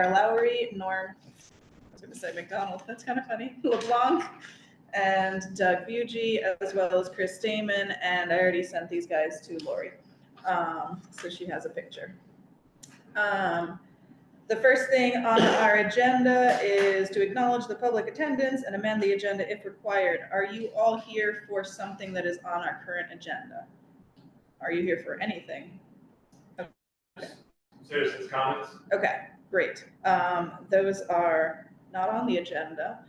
Lowry, Norm, I was going to say McDonald, that's kind of funny, LeBlanc, and Doug Bugey, as well as Chris Damon, and I already sent these guys to Lori, so she has a picture. The first thing on our agenda is to acknowledge the public attendance and amend the agenda if required. Are you all here for something that is on our current agenda? Are you here for anything? Okay. Citizens' comments? Okay, great. Those are not on the agenda.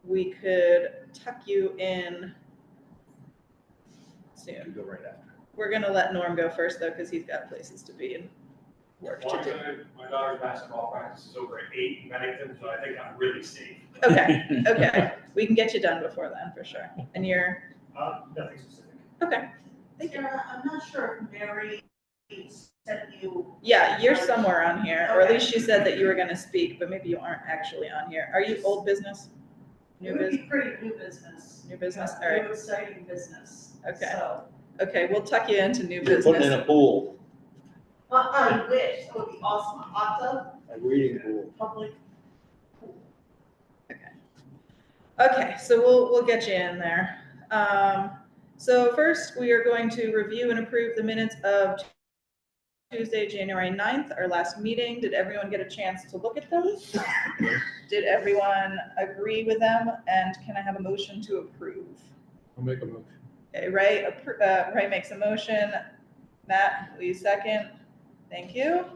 We could tuck you in soon. You go right after. We're gonna let Norm go first though, because he's got places to be and work to do. My daughter's basketball practice is over at 8 in Bennington, so I think I'm really safe. Okay, okay. We can get you done before then, for sure. And you're, Nothing specific. okay. Thank you. Sarah, I'm not sure if Mary sent you. Yeah, you're somewhere on here, or at Okay. least she said that you were gonna speak, but maybe you aren't actually on here. Are you old business? New It would business? be pretty new business. New business, Yeah, all right. New exciting business. Okay. So, Okay, we'll tuck you into new You're putting in business. a pool, I wish, that would be awesome, a hot tub, a reading pool. public. Okay, so we'll get you in there. So first, we are going to review and approve the minutes of Tuesday, January 9th, our last meeting. Did everyone get a chance to look at them? Did everyone agree with them? And can I have a motion to approve? I'll make a motion. Okay, Ray makes a motion. Matt, will you second? Thank you.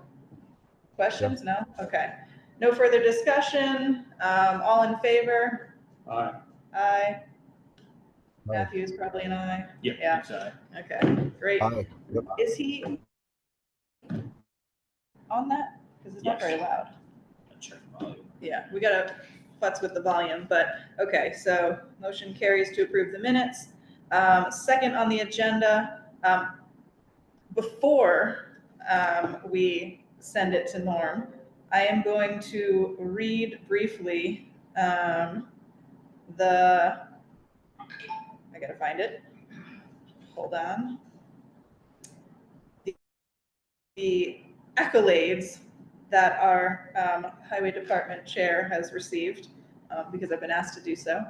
Questions? No? Okay. No further discussion. All in favor? Aye. Aye. Matthew's probably an aye. Yeah. Aye. Okay, great. Aye. Yep. Is he on that? Because it's not very loud. Yeah, we gotta futz with the volume, but okay, so motion carries to approve the minutes. Second on the agenda, before we send it to Norm, I am going to read briefly I gotta find it. Hold on. The accolades that our Highway Department Chair has received, because I've been asked to do so.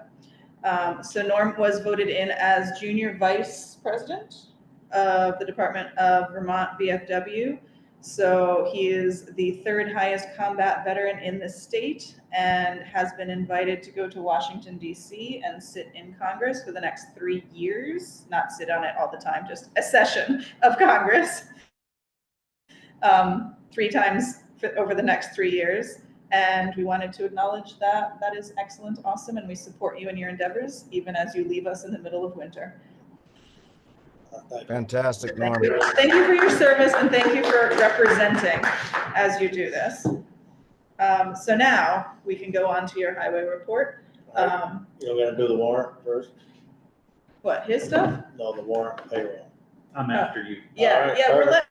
So Norm was voted in as Junior Vice President of the Department of Vermont VFW. So he is the third highest combat veteran in the state and has been invited to go to Washington, D.C. and sit in Congress for the next 3 years. Not sit on it all the time, just a session of Congress. 3 times over the next 3 years. And we wanted to acknowledge that. That is excellent, awesome, and we support you in your endeavors, even as you leave us in the middle of winter. Fantastic, Norm. Thank you for your service, and thank you for representing as you do this. So now we can go on to your highway report. You're gonna do the warrant first? What, his stuff? No, the warrant payroll. I'm after you. Yeah, All right, yeah, we're perfect.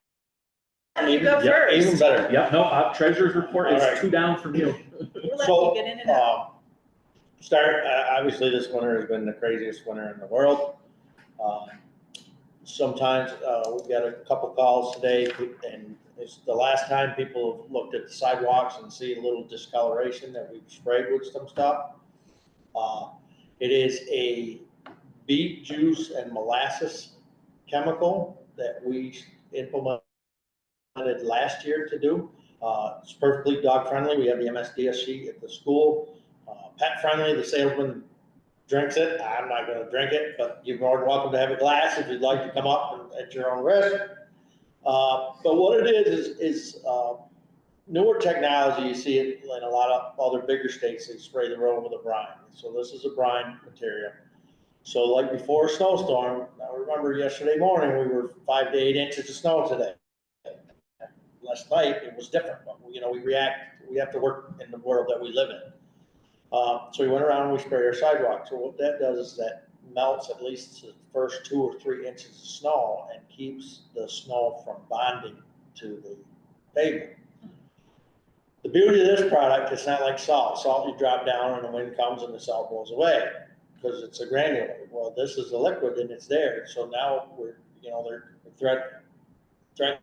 letting you go Yeah, first. Even better. Yep, no, treasurer's report is All right. 2 down from you. We're letting So, you get in and out. Obviously this winter has been the craziest winter in the world. Sometimes, we've got a couple calls today, and it's the last time people have looked at the sidewalks and see a little discoloration that we've sprayed with some stuff. It is a beet juice and molasses chemical that we implemented last year to do. It's perfectly dog friendly. We have the MSDS at the school. Pet friendly, the salesman drinks it. I'm not gonna drink it, but you're more than welcome to have a glass if you'd like to come up and at your own risk. But what it is newer technology. You see it in a lot of other bigger states. They spray the road with a brine. So this is a brine material. So like before a snowstorm, I remember yesterday morning, we were 5 to 8 inches of snow today. Last night, it was different, but we have to work in the world that we live in. So we went around and we sprayed our sidewalk. So what that does is that melts at least the first 2 or 3 inches of snow and keeps the snow from bonding to the pavement. The beauty of this product, it's not like salt. Salt, you drop down and the wind comes and the salt blows away because it's a granular. Well, this is a liquid and it's there. So now they're threatening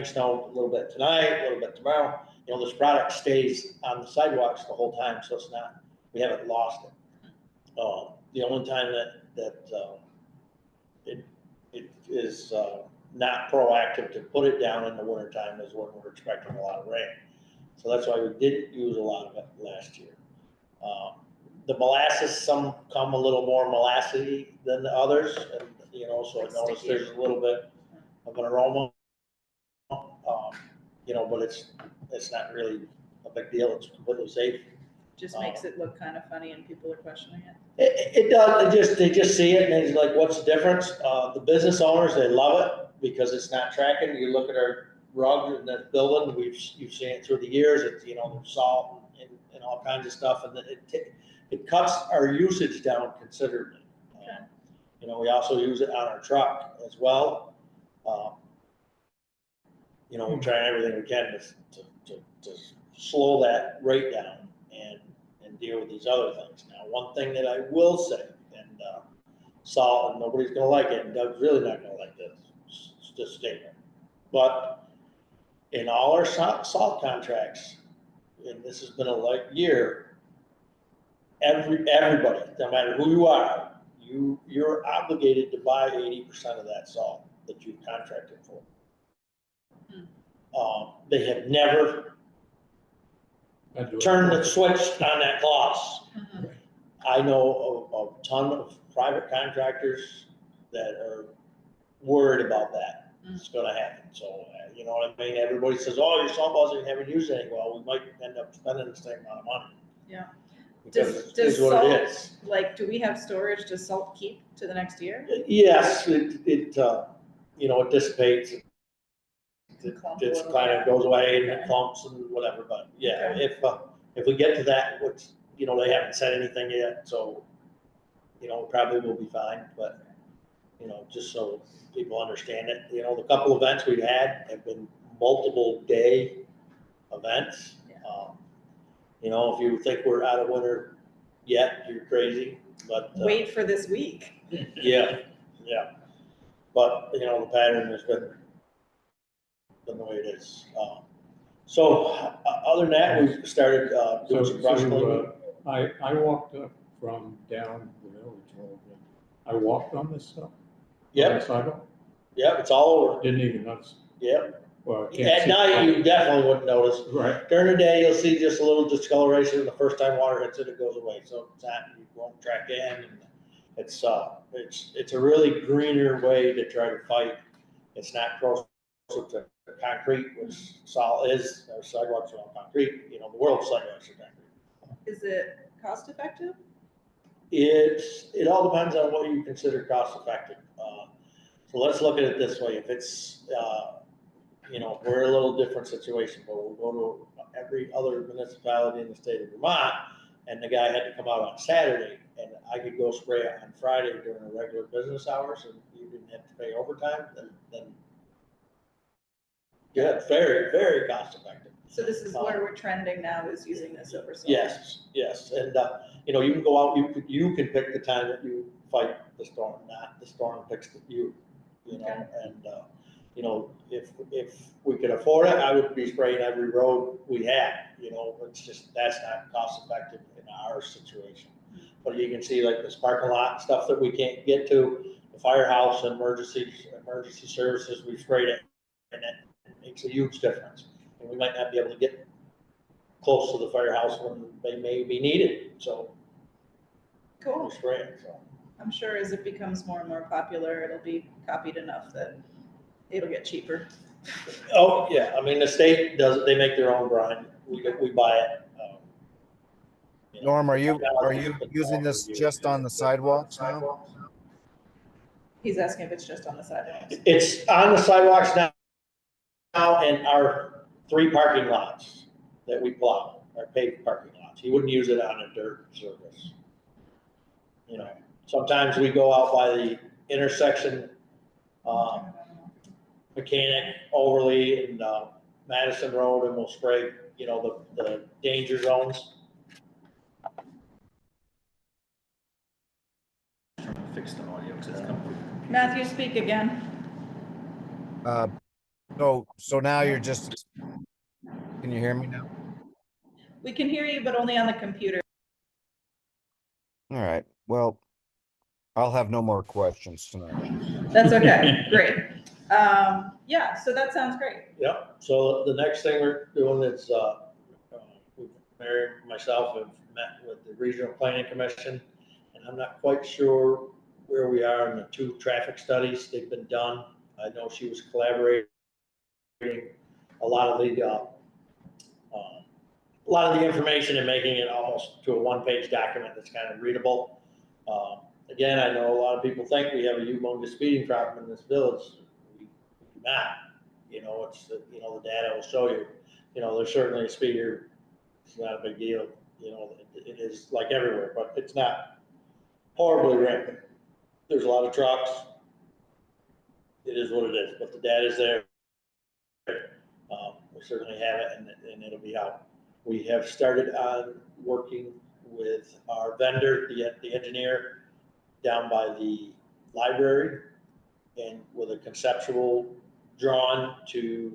snow a little bit tonight, a little bit tomorrow. You know, this product stays on the sidewalks the whole time, so it's not, we haven't lost it. The only time it is not proactive to put it down in the winter time is when we're expecting a lot of rain. So that's why we didn't use a lot of it last year. The molasses, some come a little more molassy than the others, and, you know, so I Like noticed stickier. there's a little bit of an aroma. You know, but it's not really a big deal, it's completely safe. Just makes it look kind of funny and people are questioning it. It does, they just see it and they're like, what's the difference? The business owners, they love it because it's not tracking. You look at our rug in that building, you've seen it through the years, it's, you know, there's salt and all kinds of stuff, and it cuts our usage down considerably. Okay. You know, we also use it on our truck as well. You know, we're trying everything we can to slow that rate down and deal with these other things. Now, one thing that I will say, and Salt, and nobody's gonna like it, and Doug's really not gonna like this statement, but in all our salt contracts, and this has been a light year, everybody, no matter who you are, you're obligated to buy 80% of that salt that you've contracted for. They have never turned the switch on that clause. Mhm. I know a ton of private contractors that are worried about that. It's gonna happen. So, you know what I mean? Everybody says, oh, your salt wasn't having used any. Well, we might end up spending the same amount of money. Yeah. Because Does it's what salt, it is. like, do we have storage? Does salt keep to the next year? Yes, you know, it dissipates. Can clump a It's little kind bit. of goes away and Okay. it clumps and whatever, but yeah, Okay. if we get to that, which, you know, they haven't said anything yet, so, you know, probably will be fine, but, you know, just so people understand it, you know, the couple events we've had have been multiple day events. Yeah. You know, if you think we're out of winter yet, you're crazy, but. Wait for this week. Yeah, but, you know, the pattern has been the way it is. So, other than that, we started doing some brush cleaning. I walked up from down the village a little bit. I walked on this stuff. Yep. On the sidewalk. Yep, it's all over. Didn't even notice. Yep. Well, I can't At see- night, you definitely wouldn't notice. Right. During the day, you'll see just a little discoloration. The first time water hits it, it goes away. So it's not, you won't track in. And it's a really greener way to try to fight. It's not corrosive to concrete, which salt is. Our sidewalks are on concrete. You know, the world's sidewalks are concrete. Is it cost effective? It all depends on what you consider cost effective. So let's look at it this way. If it's, you know, we're a little different situation, but we'll go to every other municipality in the state of Vermont, and the guy had to come out on Saturday, and I could go spray it on Friday during the regular business hours, and you didn't have to pay overtime, then yeah, very, very cost effective. So this is where we're trending now, is using this over salt. Yes, and, you know, you can go out, you can pick the time that you fight the storm, not the storm picks you, you know, Okay. and, you know, if we could afford it, I would be spraying every road we had, you know, it's just, that's not cost effective in our situation. But you can see like this parking lot stuff that we can't get to, the firehouse, emergency services, we sprayed it, and it makes a huge difference. And we might not be able to get close to the firehouse when they may be needed, so Cool. we'll spray it, so. I'm sure as it becomes more and more popular, it'll be copied enough that it'll get cheaper. Oh, yeah, I mean, the state does it, they make their own brine, we buy it. You know, Norm, are you using this just on the sidewalks now? He's asking if it's just on the sidewalks. It's on the sidewalks now and our 3 parking lots that we plow, our paved parking lots. He wouldn't use it on a dirt surface. You know, sometimes we go out by the intersection, Mechanic, Overly, and Madison Road, and we'll spray, you know, the danger zones. Fix the audio because it's coming. Matthew, speak again. So now you're just, can you hear me now? We can hear you, but only on the computer. All right, well, I'll have no more questions tonight. That's okay, great. Yeah, so that sounds great. Yep, so the next thing we're doing is, Mary and myself have met with the Regional Planning Commission, and I'm not quite sure where we are in the 2 traffic studies. They've been done. I know she was collaborating a lot of the information and making it almost to a 1-page document that's kind of readable. Again, I know a lot of people think we have a humongous speeding problem in this village. We do not. It's the data will show you. There's certainly a speeder. It's not a big deal. It is like everywhere, but it's not horribly rampant. There's a lot of trucks. It is what it is, but the data is there. We certainly have it, and it'll be out. We have started on working with our vendor, the engineer, down by the library, and with a conceptual drawing to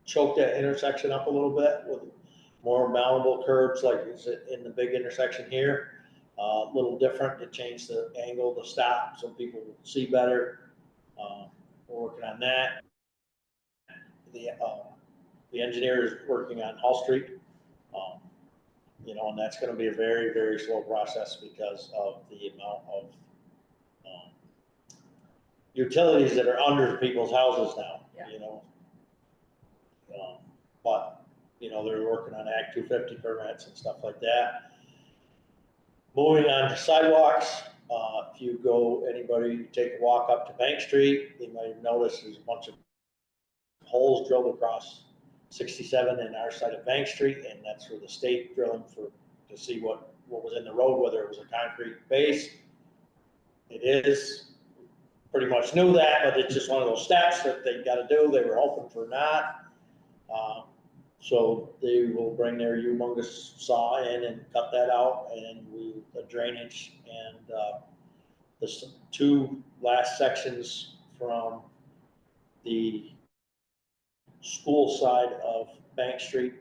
choke that intersection up a little bit with more mountable curbs like is in the big intersection here. A little different to change the angle to stop so people will see better. We're working on that. The engineer is working on Hall Street. And that's going to be a very, very slow process because of the amount of utilities that are under people's houses now. Yeah. But they're working on Act 250 permits and stuff like that. Moving on to sidewalks, if anybody take a walk up to Bank Street, you might have noticed there's a bunch of holes drilled across 67 in our side of Bank Street, and that's where the state drilling to see what was in the road, whether it was a concrete base. It is. Pretty much knew that, but it's just one of those steps that they got to do. They were hoping for not. So they will bring their humongous saw in and cut that out, and the drainage and the 2 last sections from the school side of Bank Street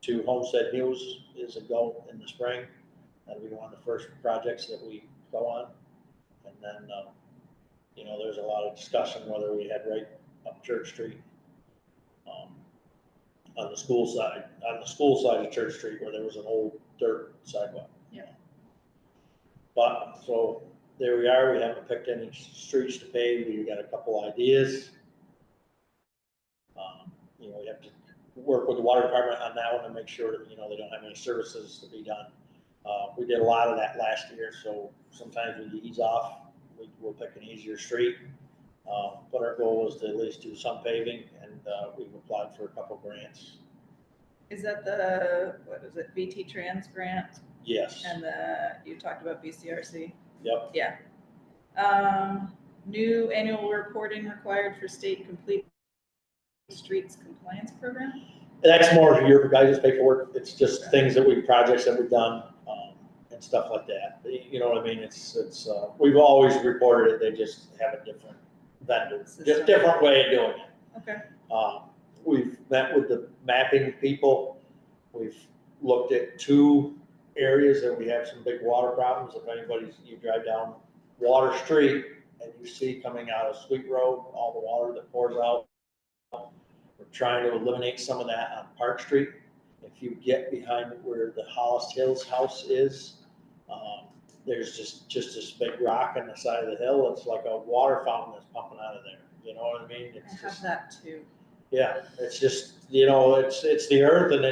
to Homestead News is a go in the spring. That'll be one of the first projects that we go on. And then, there's a lot of discussion whether we head right up Church Street on the school side of Church Street where there was an old dirt sidewalk. Yeah. But, so there we are. We haven't picked any streets to pave. We got a couple ideas. We have to work with the water department on that one to make sure that, they don't have any services to be done. We did a lot of that last year, so sometimes when you ease off, we'll pick an easier street. But our goal was to at least do some paving, and we've applied for a couple grants. Is that what is it, VT Trans grant? Yes. And you talked about BCRC? Yep. Yeah. New annual reporting required for state complete streets compliance program? That's more of your guys' paperwork. It's just projects that we've done, and stuff like that. You know what I mean? It's we've always reported it. They just have a different vendor, just different way of doing it. Okay. We've met with the mapping people. We've looked at 2 areas that we have some big water problems. If you drive down Water Street and you see coming out of Sweet Road, all the water that pours out, we're trying to eliminate some of that on Park Street. If you get behind where the Hollis Hills house is, there's just this big rock on the side of the hill. It's like a water fountain that's pumping out of there. You know what I mean? I have that too. Yeah, it's just, it's the earth, and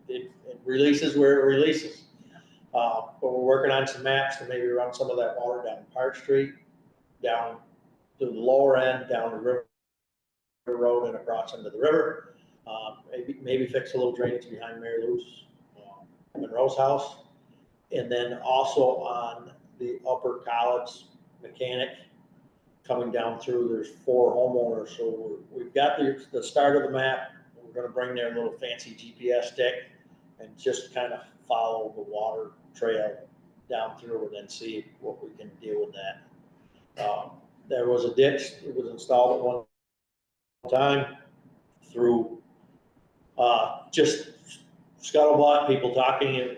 it releases where it releases. But we're working on some maps to maybe run some of that water down Park Street, down to the lower end, down the river road and across into the river. Maybe fix a little drainage behind Mary Lou's Monroe's house. And then also on the Upper College Mechanic coming down through, there's 4 homeowners. So we've got the start of the map. We're going to bring their little fancy GPS stick and just kind of follow the water trail down through and then see what we can deal with that. There was a ditch. It was installed at one time through, just scuttlebutt, people talking,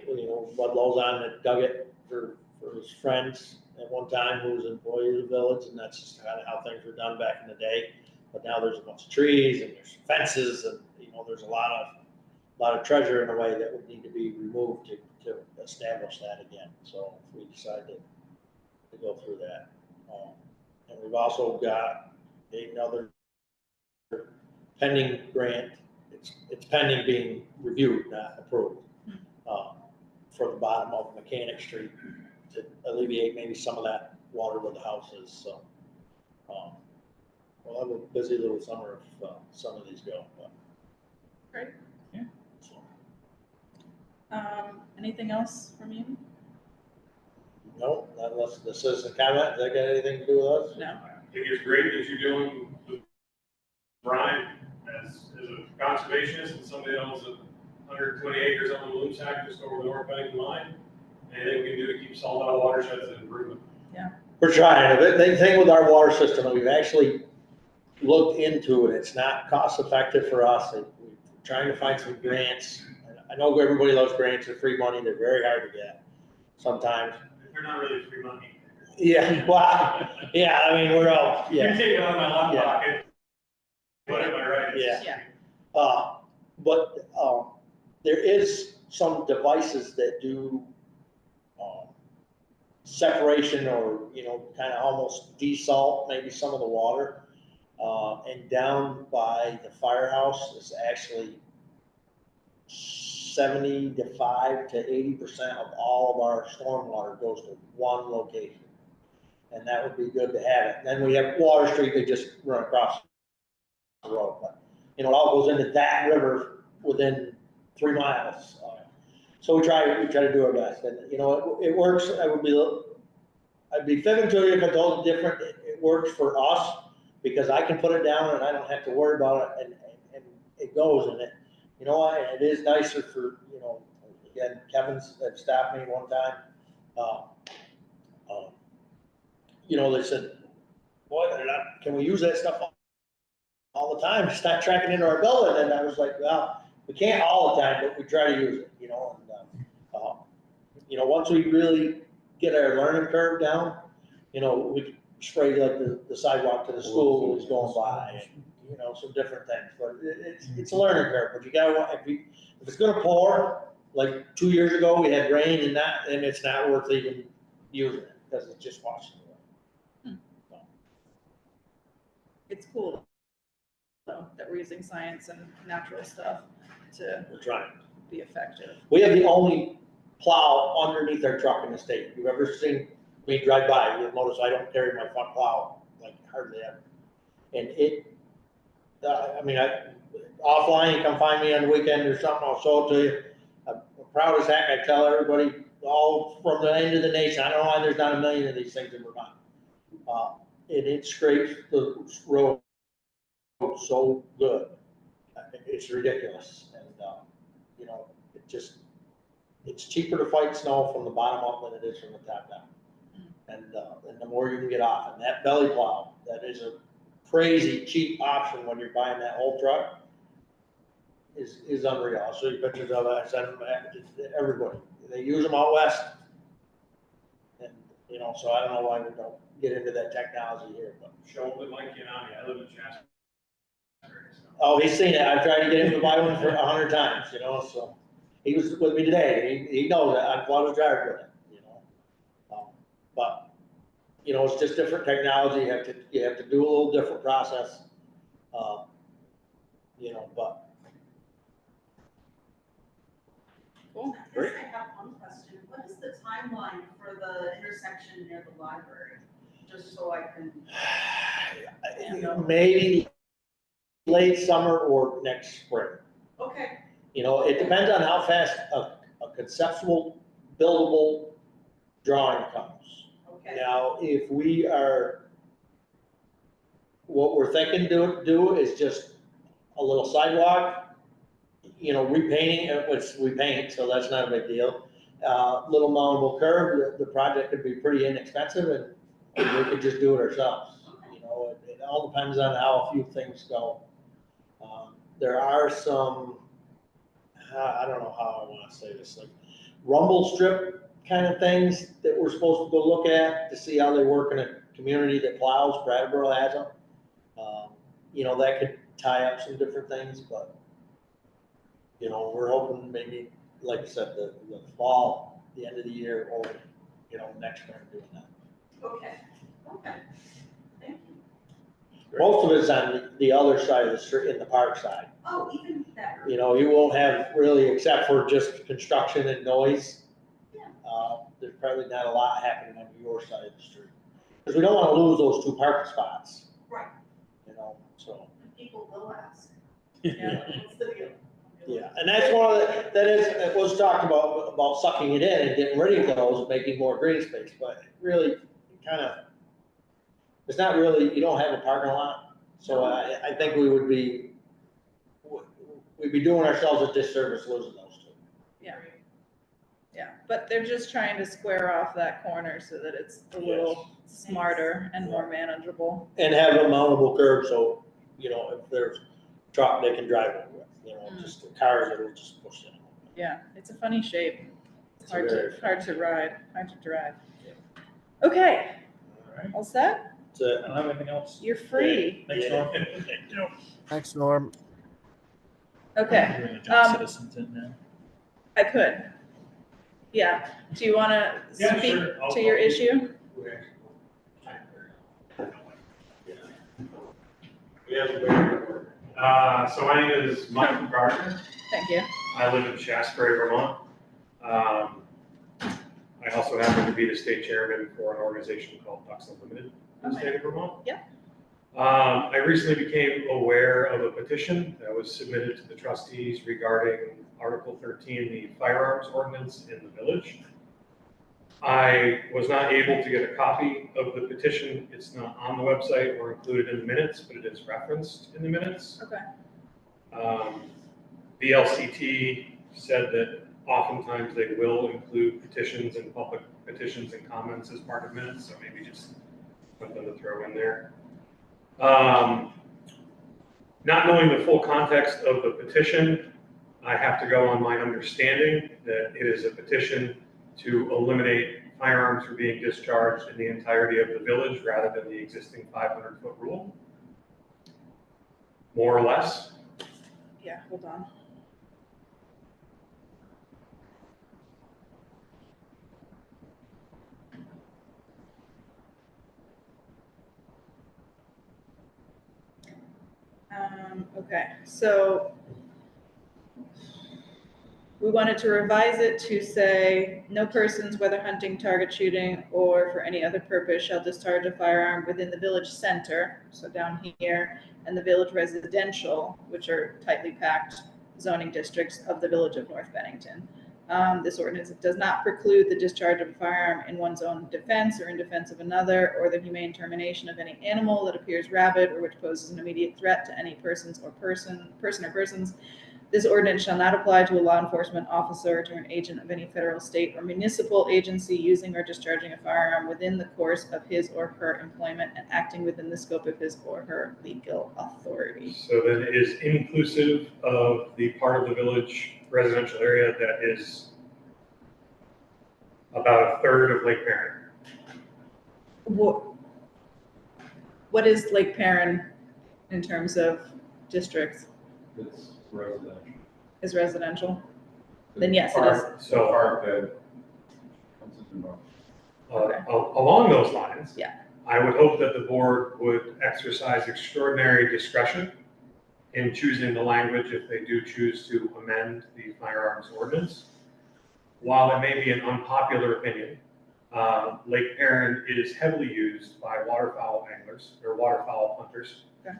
Bud Lozon that dug it for his friends at one time who was an employee of the village, and that's just kind of how things were done back in the day. But now there's a bunch of trees and there's fences and, there's a lot of treasure in a way that would need to be removed to establish that again. So we decided to go through that. And we've also got another pending grant. It's pending being reviewed, not approved, for the bottom of Mechanic Street to alleviate maybe some of that water where the house is. So, we'll have a busy little summer if some of these go. But, Great. Yeah. So, Anything else from you? no, unless the citizen comment, does that got anything to do with us? No. I think it's great that you're doing with Brian as a conservationist and somebody that owns 120 acres on the loose side just over the North Bennington line. Anything we can do to keep salt out of watersheds is an improvement. We're trying. The thing with our water system, we've actually looked into it. It's not cost effective for us. We're trying to find some grants. I know everybody loves grants. They're free money. They're very hard to get sometimes. They're not really free money. Yeah, well, yeah, I mean, we're all, You yeah. take it out of my left Yeah. pocket. What am I right? Yeah. Yeah. But there is some devices that do separation or, kind of almost desalt maybe some of the water. And down by the firehouse is actually 75 to 80% of all of our stormwater goes to one location. And that would be good to have it. And then we have Water Street, they just run across the road. But, it all goes into that river within 3 miles. So we try to do our best. And, it works. I'd be fibbing to you if I told you different. It works for us because I can put it down and I don't have to worry about it, and it goes. And it is nicer for, again, Kevin's had stopped me one time. They said, boy, can we use that stuff all the time? It's not tracking into our building. And I was like, well, we can't all the time, but we try to use it, once we really get our learning curve down, we spray like the sidewalk to the school is going by, and, some different things. But it's a learning curve. But you gotta, if it's gonna pour, like 2 years ago, we had rain and it's not worth even using it because it's just washing away. It's cool though that we're using science and natural stuff to We're trying. be effective. We have the only plow underneath our truck in the state. You've ever seen me drive by, you'll notice I don't carry my front plow, like hardly ever. And offline, you come find me on the weekend or something, I'll show it to you. I'm proud as heck. I tell everybody all from the end of the nation, I don't know why there's not a million of these things in Vermont. And it scrapes the road so good. It's ridiculous. And, it's cheaper to fight snow from the bottom up than it is from the top down. And the more you can get off. And that belly plow, that is a crazy cheap option when you're buying that whole truck, is unreal. I'll show you pictures of it. I send them to everybody. They use them out west. And, so I don't know why we don't get into that technology here. But Show up with Mike Yanami. I live in Shasta. oh, he's seen it. I've tried to get him to buy one for 100 times, so he was with me today. He knows that I was driving with him, but it's just different technology. You have to do a little different process, but. Cool. I guess I have one question. What is the timeline for the intersection near the library? Just so I can. Maybe late summer or next spring. Okay. It depends on how fast a conceptual, buildable drawing comes. Okay. Now, if what we're thinking to do is just a little sidewalk, repainting it, which we paint, so that's not a big deal. Little mountable curb, the project could be pretty inexpensive and we could just do it ourselves. It all depends on how a few things go. There are some, I don't know how I wanna say this, like rumble strip kind of things that we're supposed to go look at to see how they work in a community that plows. Brattleboro has them. You know, that could tie up some different things, but, you know, we're hoping maybe, like I said, the fall, the end of the year, or, you know, next time doing that. Okay, okay. Thank you. Most of it's on the other side of the street, in the park side. Oh, even better. You know, you won't have really, except for just construction and noise. Yeah. There's probably not a lot happening on your side of the street. Because we don't wanna lose those 2 parking spots. Right. You know, so, People will ask. Yeah. What's the deal? yeah, and that's one of the, it was talked about sucking it in and getting rid of those and making more green space, but really, it's not really, you don't have a parking lot, so I think we'd be doing ourselves a disservice losing those 2. Yeah, but they're just trying to square off that corner so that it's a little smarter and more manageable. And have a mountable curb, so, you know, if there's truck, they can drive over with, you know, just the cars that will just push in. Yeah, it's a funny shape. It's It's hard very to ride, hard to drive. Okay, All right. all set? That's it. I don't have anything else. You're free. Thanks, Yeah. Norm. Thanks, Norm. Okay, You're gonna jump citizens in now. I could. Yeah, do you wanna Yeah, speak sure. to your issue? We have a very, so my name is Michael Gardner. Thank you. I live in Shasbury, Vermont. I also happen to be the state chairman for an organization called Ducks Unlimited in the state of Vermont. Yeah. I recently became aware of a petition that was submitted to the trustees regarding Article 13, the firearms ordinance in the village. I was not able to get a copy of the petition. It's not on the website or included in the minutes, but it is referenced in the minutes. Okay. The LCT said that oftentimes they will include petitions and public petitions and comments as part of minutes, so maybe just something to throw in there. Not knowing the full context of the petition, I have to go on my understanding that it is a petition to eliminate firearms from being discharged in the entirety of the village rather than the existing 500-foot rule. More or less. Yeah, hold on. Okay, so we wanted to revise it to say, no persons, whether hunting, target shooting, or for any other purpose, shall discharge a firearm within the village center, so down here, and the village residential, which are tightly packed zoning districts of the village of North Bennington. This ordinance does not preclude the discharge of a firearm in one's own defense or in defense of another, or the humane termination of any animal that appears rabid or which poses an immediate threat to any person or persons. This ordinance shall not apply to a law enforcement officer or to an agent of any federal, state, or municipal agency using or discharging a firearm within the course of his or her employment and acting within the scope of his or her legal authority. So then it is inclusive of the part of the village residential area that is about a third of Lake Perrin. What is Lake Perrin in terms of districts? It's residential. Is residential? Then yes, it is. So Park that comes in the north. along those lines, Yeah. I would hope that the board would exercise extraordinary discretion in choosing the language if they do choose to amend the firearms ordinance. While it may be an unpopular opinion, Lake Perrin is heavily used by waterfowl anglers or waterfowl hunters. Okay.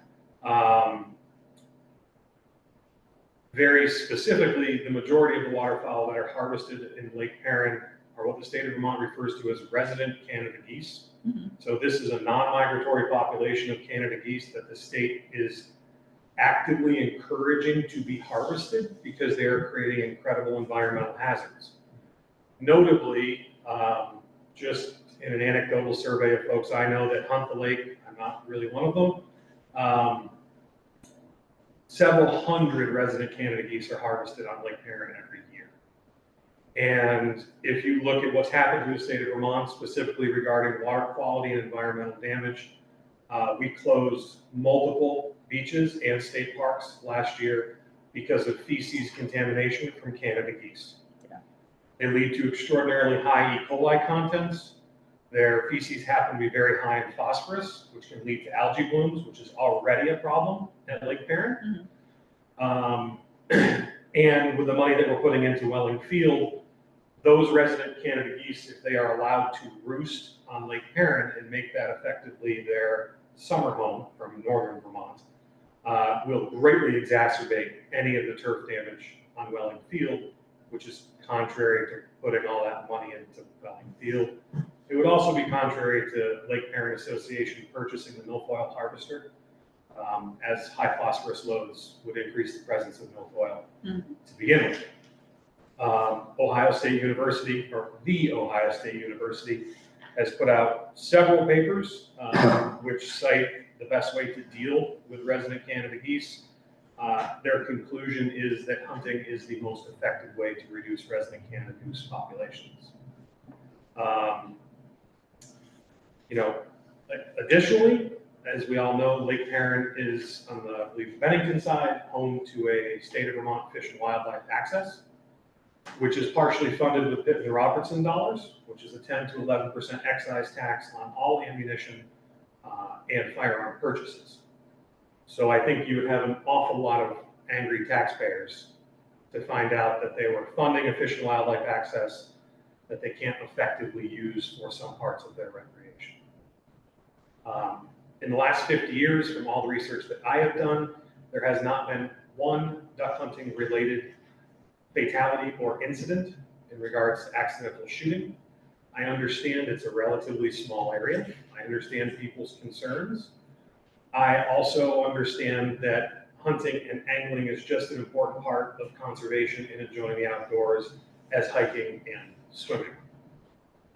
Very specifically, the majority of the waterfowl that are harvested in Lake Perrin are what the state of Vermont refers to as resident Canada geese. Mhm. So this is a non-migratory population of Canada geese that the state is actively encouraging to be harvested because they are creating incredible environmental hazards. Notably, just in an anecdotal survey of folks I know that hunt the lake, I'm not really one of them, several hundred resident Canada geese are harvested on Lake Perrin every year. And if you look at what's happened to the state of Vermont, specifically regarding water quality and environmental damage, we closed multiple beaches and state parks last year because of feces contamination from Canada geese. Yeah. They lead to extraordinarily high E. coli contents. Their feces happen to be very high in phosphorus, which can lead to algae blooms, which is already a problem at Lake Perrin. And with the money that we're putting into Welling Field, those resident Canada geese, if they are allowed to roost on Lake Perrin and make that effectively their summer home from northern Vermont, will greatly exacerbate any of the turf damage on Welling Field, which is contrary to putting all that money into Welling Field. It would also be contrary to Lake Perrin Association purchasing the milfoil harvester, as high phosphorus loads would increase the presence of milfoil to begin with. Ohio State University, or the Ohio State University, has put out several papers which cite the best way to deal with resident Canada geese. Their conclusion is that hunting is the most effective way to reduce resident Canada goose populations. Additionally, as we all know, Lake Perrin is on the, I believe, Bennington side, home to a state of Vermont Fish and Wildlife Access, which is partially funded with Pittman Robertson dollars, which is a 10 to 11% excise tax on all ammunition and firearm purchases. So I think you would have an awful lot of angry taxpayers to find out that they were funding a Fish and Wildlife Access that they can't effectively use for some parts of their recreation. In the last 50 years, from all the research that I have done, there has not been one duck hunting related fatality or incident in regards to accidental shooting. I understand it's a relatively small area. I understand people's concerns. I also understand that hunting and angling is just an important part of conservation and enjoying the outdoors as hiking and swimming.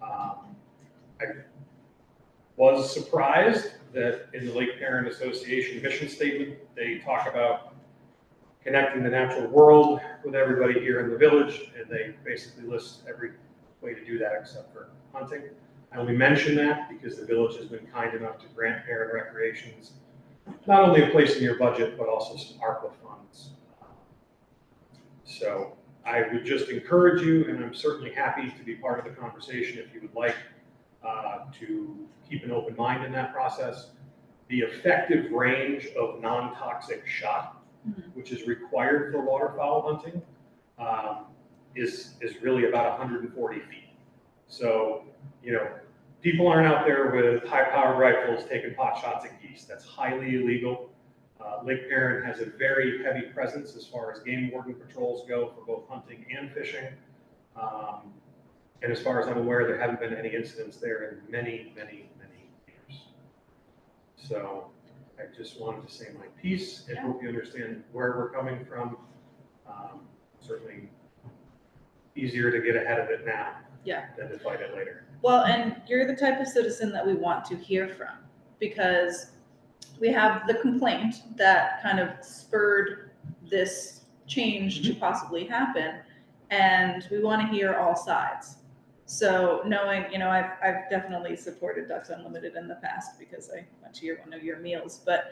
I was surprised that in the Lake Perrin Association mission statement, they talk about connecting the natural world with everybody here in the village, and they basically list every way to do that except for hunting. I only mention that because the village has been kind enough to grant Perrin Recreations not only a place in your budget, but also some ARPA funds. So I would just encourage you, and I'm certainly happy to be part of the conversation if you would like, to keep an open mind in that process. The effective range of non-toxic shot, which is required for waterfowl hunting, is really about 140 feet. So, people aren't out there with high-powered rifles taking pot shots at geese. That's highly illegal. Lake Perrin has a very heavy presence as far as game warden patrols go for both hunting and fishing. And as far as I'm aware, there haven't been any incidents there in many, many, many years. So I just wanted to say my piece and hope you understand where we're coming from. Certainly easier to get ahead of it now than to fight it later. Well, and you're the type of citizen that we want to hear from, because we have the complaint that kind of spurred this change to possibly happen, and we want to hear all sides. So knowing, I've definitely supported Ducks Unlimited in the past because I went to one of your meals, but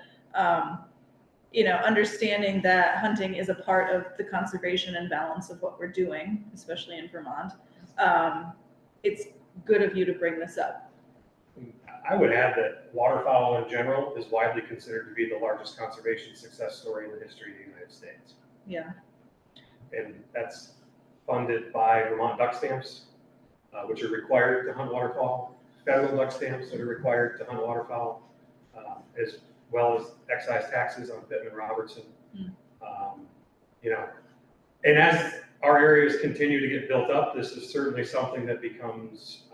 understanding that hunting is a part of the conservation and balance of what we're doing, especially in Vermont, it's good of you to bring this up. I would add that waterfowl in general is widely considered to be the largest conservation success story in the history of the United States. Yeah. And that's funded by Vermont duck stamps, which are required to hunt waterfowl, federal duck stamps that are required to hunt waterfowl, as well as excise taxes on Pittman Robertson. And as our areas continue to get built up, this is certainly something that becomes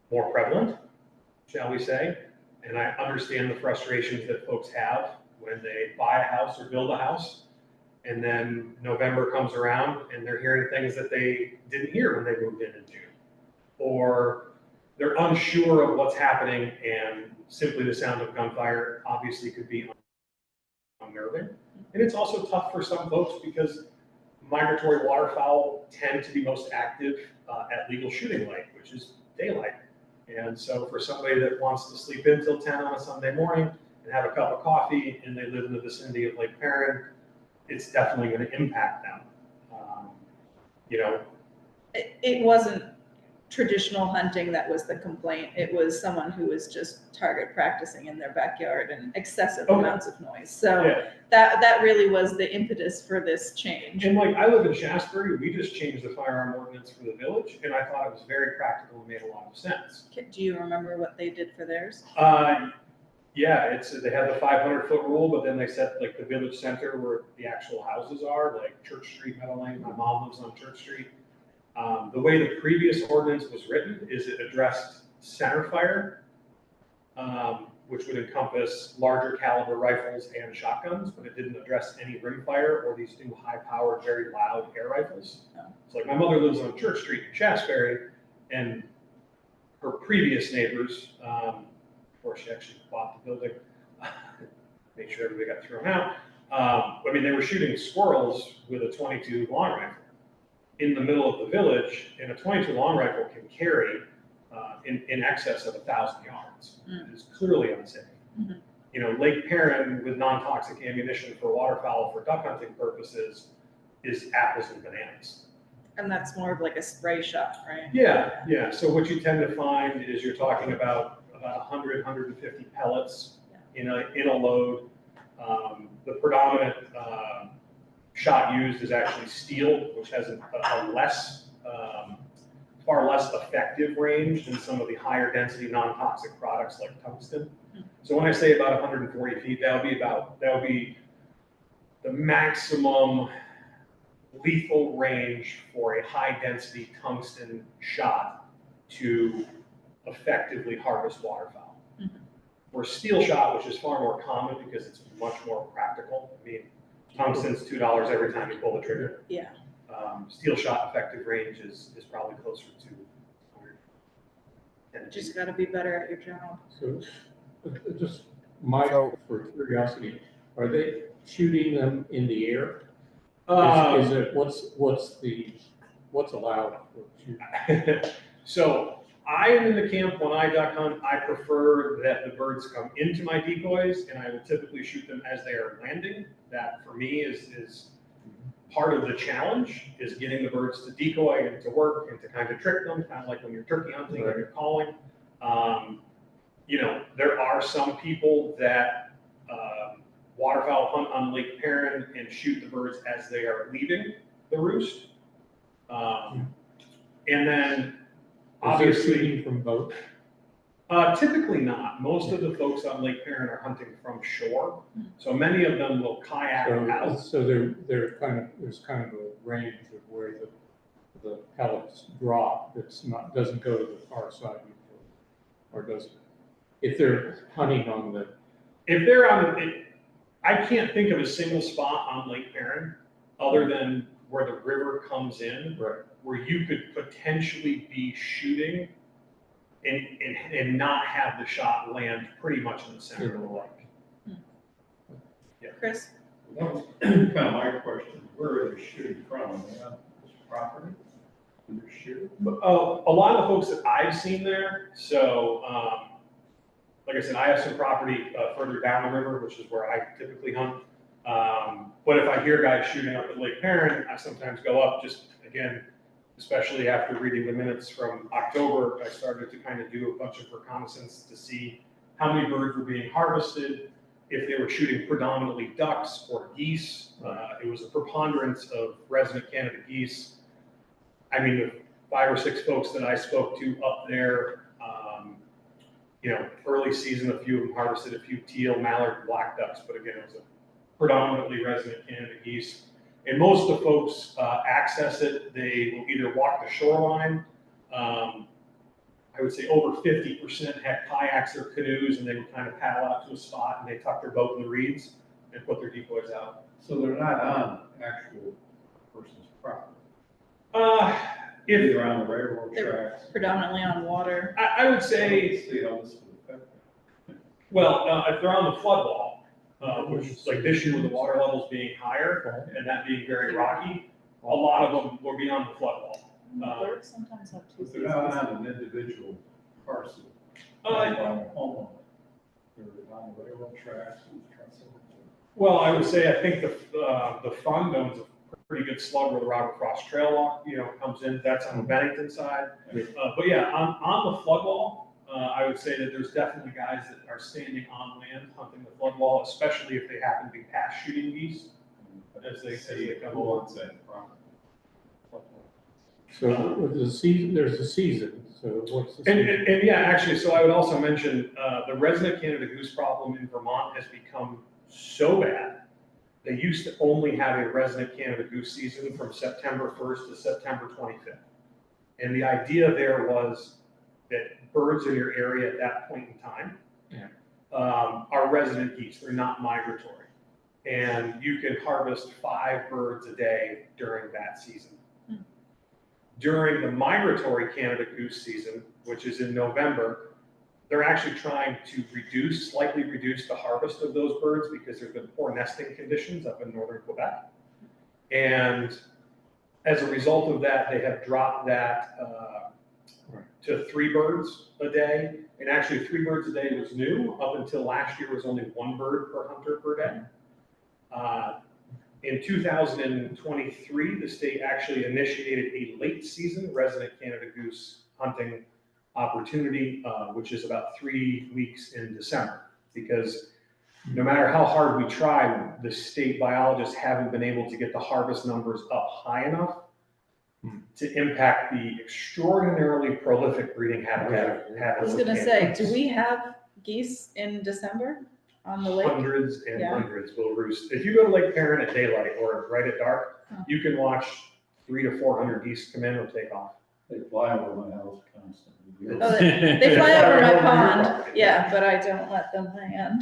more prevalent, shall we say. And I understand the frustrations that folks have when they buy a house or build a house, and then November comes around and they're hearing things that they didn't hear when they moved in June. Or they're unsure of what's happening, and simply the sound of gunfire obviously could be unnerving. And it's also tough for some folks because migratory waterfowl tend to be most active at legal shooting light, which is daylight. And so for somebody that wants to sleep in till 10 on a Sunday morning and have a cup of coffee and they live in the vicinity of Lake Perrin, it's definitely going to impact them. You know, It wasn't traditional hunting that was the complaint. It was someone who was just target practicing in their backyard and excessive Okay. amounts of noise. So yeah. that really was the impetus for this change. And like, I live in Shasbury, we just changed the firearm ordinance for the village, and I thought it was very practical and made a lot of sense. Do you remember what they did for theirs? Yeah, they had the 500-foot rule, but then they set like the village center where the actual houses are, like Church Street, Meadow Lane. My mom lives on Church Street. The way the previous ordinance was written is it addressed center fire, which would encompass larger caliber rifles and shotguns, but it didn't address any rimfire or these new high-powered, very loud air rifles. So like my mother lives on Church Street in Shasbury, and her previous neighbors, before she actually bought the building, make sure everybody got thrown out. I mean, they were shooting squirrels with a 22 long rifle in the middle of the village, and a 22 long rifle can carry in excess of 1,000 yards. It's clearly unsafe. Mhm. You know, Lake Perrin with non-toxic ammunition for waterfowl for duck hunting purposes is apples and bananas. And that's more of like a spray shot, right? Yeah, yeah. So what you tend to find is you're talking about 100, 150 pellets in a load. The predominant shot used is actually steel, which has a far less effective range than some of the higher density non-toxic products like tungsten. So when I say about 140 feet, that would be the maximum lethal range for a high density tungsten shot to effectively harvest waterfowl. For steel shot, which is far more common because it's much more practical. I mean, tungsten's $2 every time you pull the trigger. Yeah. Steel shot effective range is probably closer to 110 Just got to be better at your job. So, just Mike, So- for curiosity, are they shooting them in the air? Is it, what's allowed for shooting? So I am in the camp when I duck hunt. I prefer that the birds come into my decoys, and I will typically shoot them as they are landing. That for me is part of the challenge, is getting the birds to decoy and to work and to kind of trick them, kind of like when you're turkey hunting and you're calling. You know, there are some people that waterfowl hunt on Lake Perrin and shoot the birds as they are leaving the roost. And then Is there obviously, shooting from boats? typically not. Most of the folks on Lake Perrin are hunting from shore. So many of them will kayak out. So there's kind of a range of where the pellets drop. Doesn't go to the far side usually, or does it? If they're hunting on the, If they're I can't think of a single spot on Lake Perrin other than where the river comes in, right, where you could potentially be shooting and not have the shot land pretty much in the center of the lake. Chris? That was kind of my question. Where are they shooting from? They have this property? And they're shooting? But, a lot of the folks that I've seen there, so like I said, I have some property further down the river, which is where I typically hunt. But if I hear guys shooting up at Lake Perrin, I sometimes go up just, again, especially after reading the minutes from October, I started to kind of do a bunch of reconnaissance to see how many birds were being harvested, if they were shooting predominantly ducks or geese. It was a preponderance of resident Canada geese. I mean, the 5 or 6 folks that I spoke to up there, you know, early season, a few of them harvested a few teal, mallard, and black ducks, but again, it was a predominantly resident Canada geese. And most of the folks access it. They will either walk the shoreline. I would say over 50% had kayaks or canoes, and they would kind of paddle out to a spot and they tuck their boat in the reeds and put their decoys out. So they're not on actual person's property? If Either on the railroad They're tracks? predominantly on water. I would say, See how this would affect them. well, if they're on the flood wall, which is like this year with the water levels being higher and that being very rocky, a lot of them were beyond the flood wall. Birds sometimes have two But they're not seasons. on an individual parcel. Uh, They're on a homeowner. They're on the railroad tracks and trucks. Well, I would say, I think the fund owns a pretty good slug where the Robert Frost Trail walk, comes in, that's on the Bennington side. But yeah, on the flood wall, I would say that there's definitely guys that are standing on land hunting the flood wall, especially if they happen to be past shooting geese. As they come along. So with the season, there's a season, so what's the And, season? and yeah, actually, so I would also mention, the resident Canada goose problem in Vermont has become so bad. They used to only have a resident Canada goose season from September 1st to September 25th. And the idea there was that birds in your area at that point in time are resident geese, they're not migratory. And you can harvest 5 birds a day during that season. During the migratory Canada goose season, which is in November, they're actually trying to slightly reduce the harvest of those birds because there's been poor nesting conditions up in northern Quebec. And as a result of that, they have dropped that to 3 birds a day. And actually 3 birds a day was new. Up until last year was only 1 bird per hunter per day. In 2023, the state actually initiated a late season resident Canada goose hunting opportunity, which is about 3 weeks in December. Because no matter how hard we try, the state biologists haven't been able to get the harvest numbers up high enough to impact the extraordinarily prolific breeding habitat. I was gonna say, do we have geese in December on the lake? Hundreds and Yeah. hundreds will roost. If you go to Lake Perrin at daylight or right at dark, Huh. you can watch 300 to 400 geese come in or take off. They fly over my house constantly. Oh, they fly over my Over your pond, property. yeah, but I don't let them land.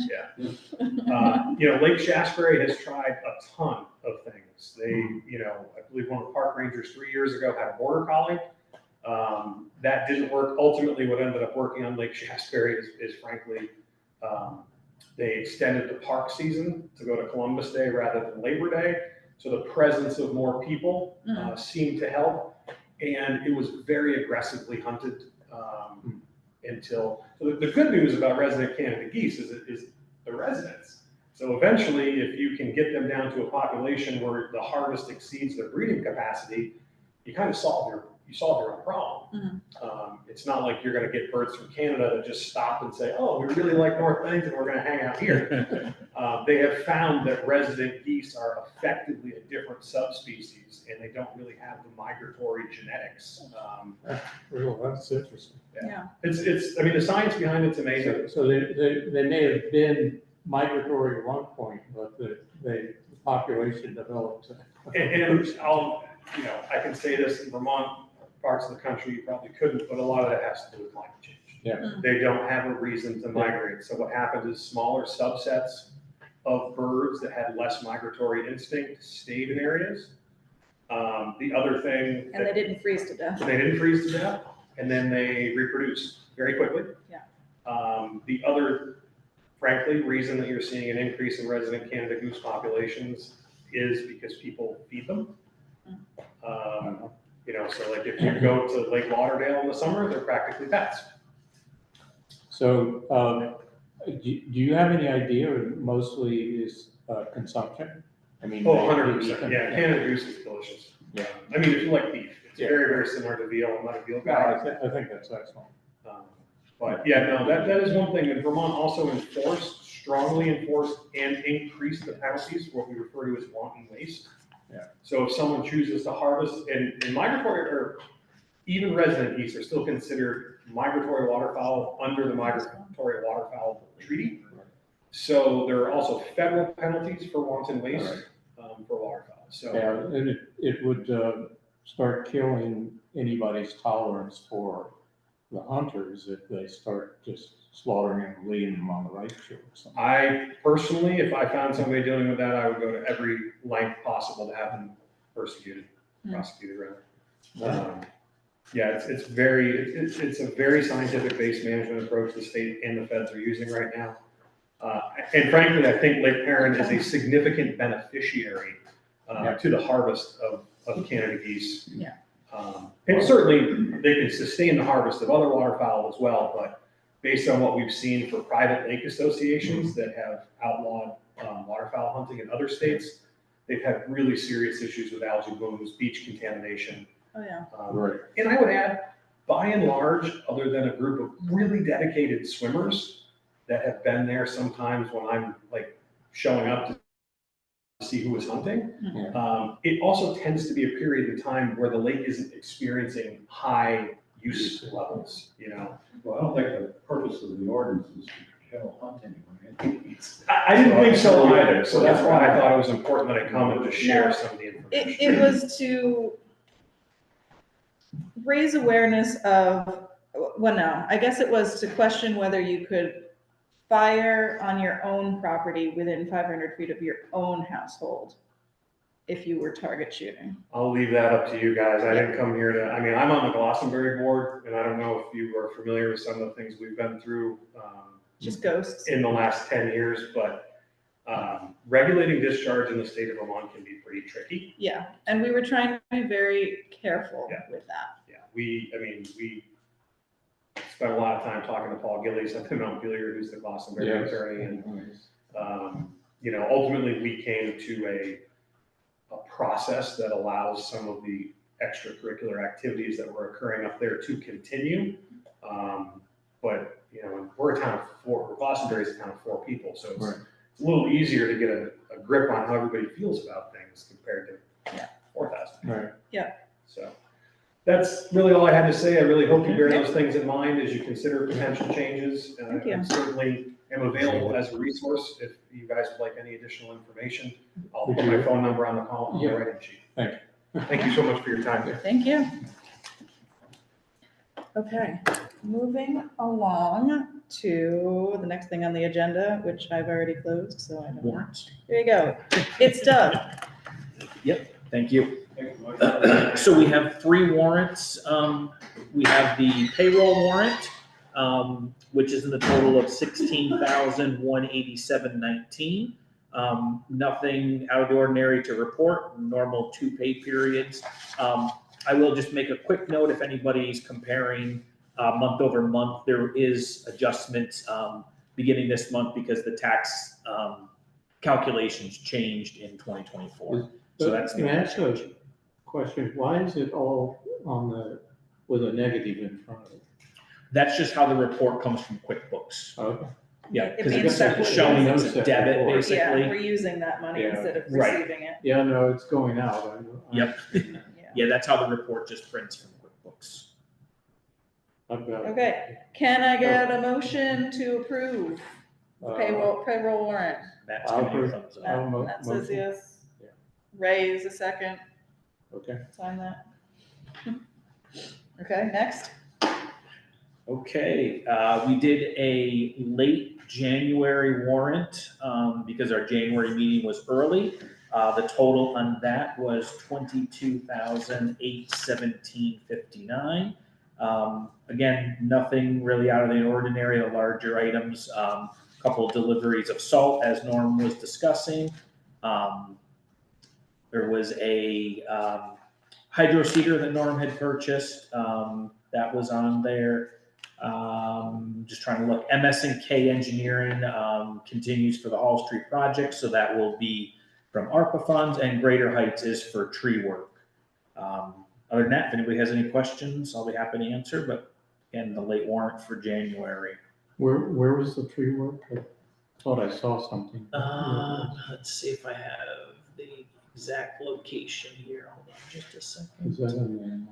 Lake Shasberry has tried a ton of things. They, I believe one of the park rangers 3 years ago had a border collie. That didn't work. Ultimately, what ended up working on Lake Shasberry is frankly, they extended the park season to go to Columbus Day rather than Labor Day. So the presence of more people seemed to help. And it was very aggressively hunted until, so the good news about resident Canada geese is the residents. So eventually, if you can get them down to a population where the harvest exceeds their breeding capacity, you kind of solve your own problem. It's not like you're going to get birds from Canada that just stop and say, oh, we really like North Bennington, we're going to hang out here. They have found that resident geese are effectively a different subspecies, and they don't really have the migratory genetics. Real, that's interesting. Yeah. I mean, the science behind it's amazing. So they may have been migratory at one point, but the population developed. And I can say this in Vermont, parts of the country you probably couldn't, but a lot of that has to do with climate change. Yeah. They don't have a reason to migrate. So what happens is smaller subsets of birds that had less migratory instinct stayed in areas. The other thing. And they didn't freeze to death. They didn't freeze to death, and then they reproduced very quickly. Yeah. The other, frankly, reason that you're seeing an increase in resident Canada goose populations is because people feed them. So like if you go to Lake Lauderdale in the summer, they're practically pets. So, do you have any idea, or mostly is consumption? I mean. 100%. Yeah, Canada goose is delicious. Yeah. I mean, if you like beef, it's Yeah. very, very similar to veal. I'm not a veal No, guy. I think that's excellent. But yeah, no, that is one thing. And Vermont also strongly enforced and increased the penalties for what we refer to as wanton waste. Yeah. So if someone chooses to harvest, and migratory or even resident geese are still considered migratory waterfowl under the Migratory Waterfowl Treaty. So there are also federal penalties for wanton waste for waterfowl. So Yeah, and it would start killing anybody's tolerance for the hunters if they start just slaughtering them and leaving them on the right shore or something. I personally, if I found somebody dealing with that, I would go to every length possible to have them prosecuted rather. Yeah, it's a very scientific based management approach the state and the feds are using right now. And frankly, I think Lake Perrin is a significant beneficiary to the harvest of Canada geese. Yeah. And certainly, they can sustain the harvest of other waterfowl as well, but based on what we've seen for private lake associations that have outlawed waterfowl hunting in other states, they've had really serious issues with algae blooms, beach contamination. Oh, yeah. Right. And I would add, by and large, other than a group of really dedicated swimmers that have been there sometimes when I'm like showing up to see who is hunting, it also tends to be a period of time where the lake isn't experiencing high use levels, you know? Well, I don't think the purpose of the ordinance is to curtail hunting. Right? I didn't think so either, so that's why I thought it was important that I come and just share No, some of the information. It was to raise awareness of, well, no, I guess it was to question whether you could fire on your own property within 500 feet of your own household if you were target shooting. I'll leave that up to you guys. I didn't come here to, I mean, I'm on the Glossenbury board, and I don't know if you are familiar with some of the things we've been through Just ghosts. in the last 10 years, but regulating discharge in the state of Vermont can be pretty tricky. Yeah, and we were trying to be very careful with that. Yeah, we spent a lot of time talking to Paul Gillies up in Montpelier, who's the Glossenbury attorney, and you know, ultimately we came to a process that allows some of the extracurricular activities that were occurring up there to continue. But you know, we're a town of 4. Glossenbury is a town of 4 people, so it's a little easier to get a grip on how everybody feels about things compared to 4,000. Right. Yeah. So that's really all I had to say. I really hope you bear those things in mind as you consider potential changes. Thank you. I certainly am available as a resource if you guys would like any additional information. I'll put my phone number on the call on the writing sheet. Thank you. Thank you so much for your time. Thank you. Okay, moving along to the next thing on the agenda, which I've already closed, so I don't. Warrants. There you go. It's Doug. Thank you. So we have 3 warrants. We have the payroll warrant, which is in the total of $16,187.19. Nothing out of the ordinary to report, normal 2 pay periods. I will just make a quick note, if anybody's comparing month over month, there is adjustments beginning this month because the tax calculations changed in 2024. So that's Can I ask a question? Why is it all with a negative in front of it? That's just how the report comes from QuickBooks. Okay. Yeah, It because means it's that showing we- it's a debit, Yeah, Yeah, basically. we're using that money Yeah. instead of Right. receiving it. Yeah, no, it's going out. I know. Yep. Yeah. Yeah, that's how the report just prints from QuickBooks. I've got it. Okay, can I get a motion to approve the payroll warrant? That's I'll giving you a approve. thumbs up. Matt says motion. yes. Yeah. Ray is a second. Okay. Sign that. Okay, next. Okay, we did a late January warrant because our January meeting was early. The total on that was $22,817.59. Again, nothing really out of the ordinary. The larger items, a couple of deliveries of salt, as Norm was discussing. There was a hydro seeder that Norm had purchased. That was on there. Just trying to look. MS&K Engineering continues for the Hall Street project, so that will be from ARPA funds, and Greater Heights is for tree work. Other than that, if anybody has any questions, I'll be happy to answer, but again, the late warrant for January. Where was the tree work? I thought I saw something. Let's see if I have the exact location here. Hold on just a second. Is that in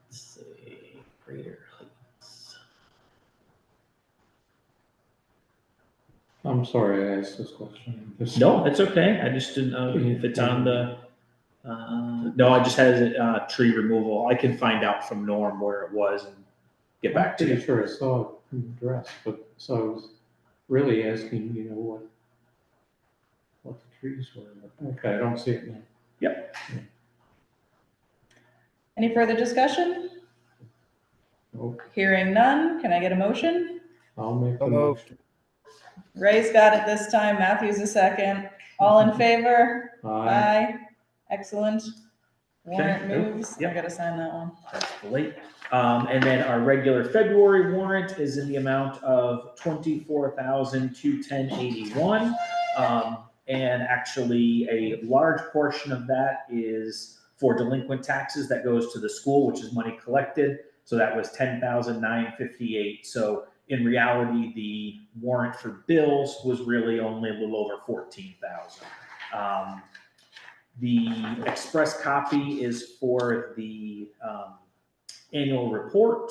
Let's see, Greater Heights. I'm sorry I asked this question. No, it's okay. I just didn't know if it's on the, no, I just had tree removal. I can find out from Norm where it was and get back to I'm you. pretty sure I saw it in the dress, but so I was really asking, what the trees were. Okay, I don't see it now. Any further discussion? Nope. Hearing none, can I get a motion? I'll make the So moved. motion. Ray's got it this time, Matthew's a second. All in favor? Aye. Excellent. Warrant Okay, nope, moves. I yep. gotta sign that one. That's the late. And then our regular February warrant is in the amount of 24,210.81. And actually a large portion of that is for delinquent taxes that goes to the school, which is money collected. So that was 10,958. So in reality, the warrant for bills was really only a little over 14,000. The express copy is for the annual report.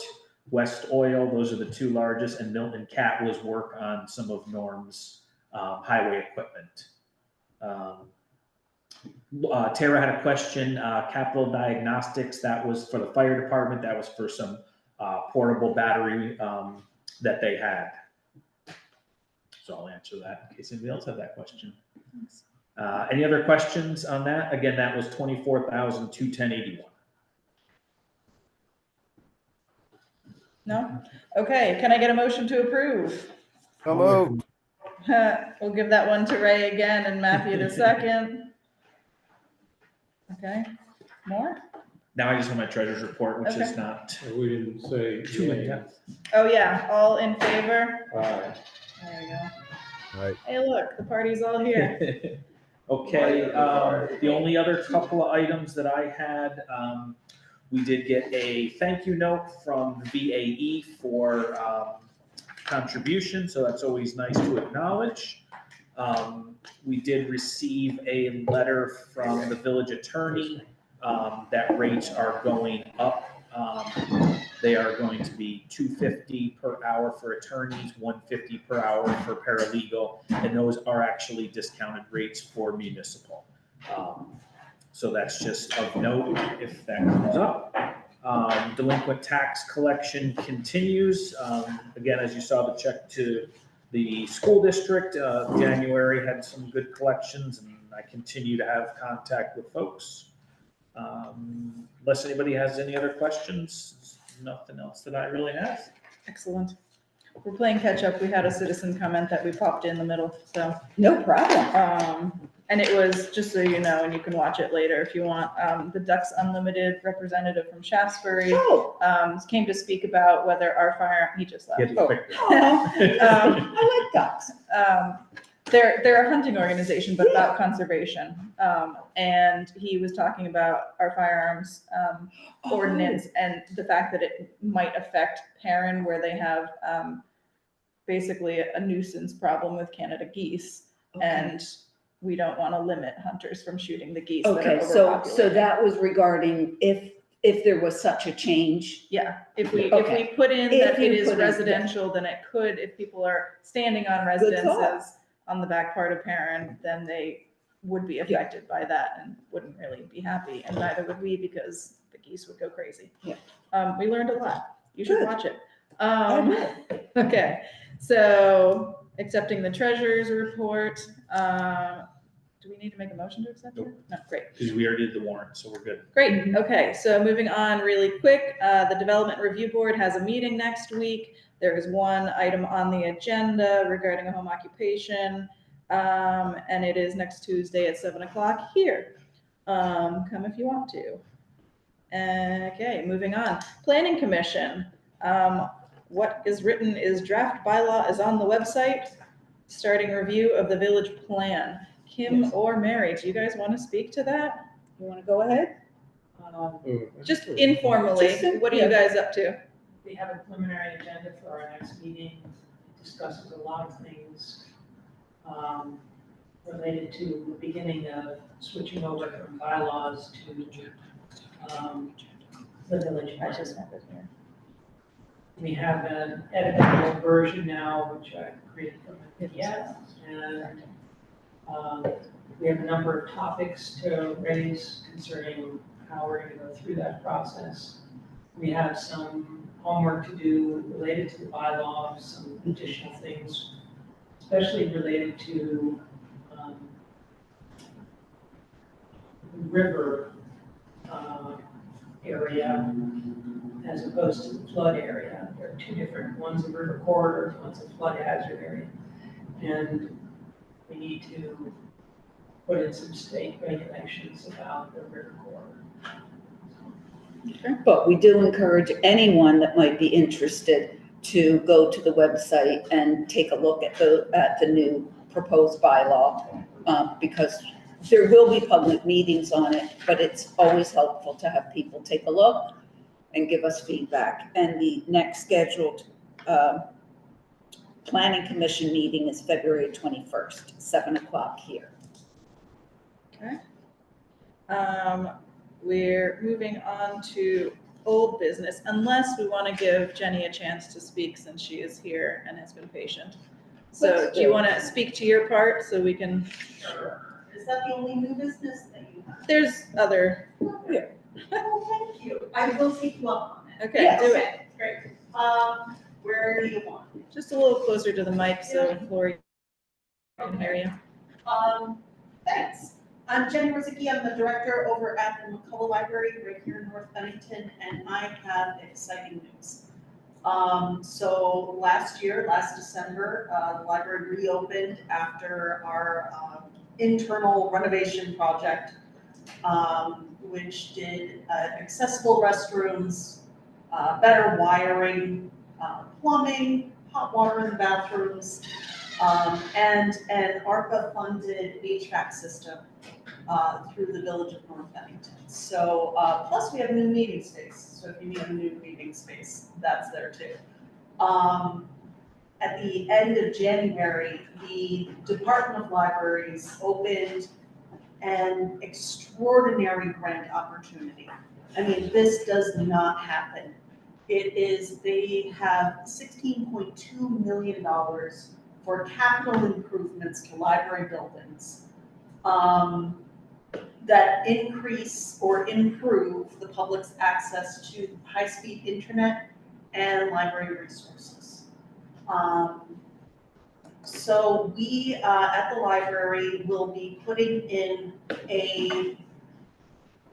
West Oil, those are the two largest, and Milton Cat was work on some of Norm's highway equipment. Tara had a question, capital diagnostics, that was for the fire department, that was for some portable battery that they had. So I'll answer that in case anybody else had that question. Any other questions on that? Again, that was 24,210.81. No? Okay, can I get a motion to approve? So moved. We'll give that one to Ray again and Matthew the second. Okay, more? Now I just have my treasurer's report, which is Okay. not We didn't say. too in depth. Oh, yeah, all in favor? Aye. There you go. Right. Hey, look, the party's all here. Okay, the only other couple of items that I had, we did get a thank you note from the VAE for contribution, so that's always nice to acknowledge. We did receive a letter from the village attorney that rates are going up. They are going to be $250 per hour for attorneys, $150 per hour for paralegal, and those are actually discounted rates for municipal. So that's just of note if that comes up. Delinquent tax collection continues. Again, as you saw, the check to the school district, January had some good collections, and I continue to have contact with folks. Unless anybody has any other questions, nothing else that I really have. Excellent. We're playing catch up. We had a citizen comment that we popped in the middle, so. No problem. And it was, just so you know, and you can watch it later if you want, the Ducks Unlimited representative from Shaftesbury Oh, came to speak about whether our fire, he just left. Get the quick- I like ducks. They're a hunting organization, but about conservation. And he was talking about our firearms ordinance and the fact that it might affect Perrin, where they have basically a nuisance problem with Canada geese. And we don't want to limit hunters from shooting the geese that are Okay, overpopulated. so that was regarding if there was such a change. Yeah, if we Okay. put in If that it you is put in, yeah. residential, then it could, if people are standing on Good thought. residences on the back part of Perrin, then they would be affected by that and wouldn't really be happy, and neither would we, because the geese would go crazy. Yeah. We learned a lot. You should Good. watch it. I will. Okay, so accepting the treasurer's report. Do we need to make a motion to accept it? No, great. Because we already did the warrant, so we're good. Great, okay, so moving on really quick, the Development Review Board has a meeting next week. There is one item on the agenda regarding a home occupation, and it is next Tuesday at 7:00 here. Come if you want to. Okay, moving on. Planning Commission, what is written is draft bylaw is on the website, starting review of the village plan. Kim Yes. or Mary, do you guys want to speak to that? You want to go ahead? Just informally, Just what are you guys up to? We have a preliminary agenda for our next meeting. It discusses a lot of things related to the beginning of switching over from bylaws to the village I plan. just have it here. We have an editable version now, which I created from a PDF, and we have a number of topics to raise concerning how we're gonna go through that process. We have some homework to do related to the bylaws, some additional things, especially related to the river area as opposed to the flood area. There are two different, one's a river corridor, one's a flood hazard area. And we need to put in some state regulations about the river corridor. But we do encourage anyone that might be interested to go to the website and take a look at the new proposed bylaw, because there will be public meetings on it, but it's always helpful to have people take a look and give us feedback. And the next scheduled planning commission meeting is February 21st, 7 o'clock here. Okay. We're moving on to old business, unless we want to give Jenny a chance to speak since she is here and has been patient. So Let's do you do it. want to speak to your part so we can, Is that the only new business that you have? there's other, Yeah. Oh, thank you. I will take you up on it. okay, Yes. do it. Okay, great. Where do you want? Just a little closer to the mic so Lori can hear you. Thanks. I'm Jenny Rosicki. I'm the director over at the McCullough Library right here in North Bennington, and I have exciting news. So last December, the library reopened after our internal renovation project, which did accessible restrooms, better wiring, plumbing, hot water in the bathrooms, and an ARPA-funded HVAC system through the village of North Bennington. So, plus we have a new meeting space. So if you need a new meeting space, that's there too. At the end of January, the Department of Libraries opened an extraordinary grant opportunity. I mean, this does not happen. They have $16.2 million for capital improvements to library buildings that increase or improve the public's access to high-speed internet and library resources. So we at the library will be putting in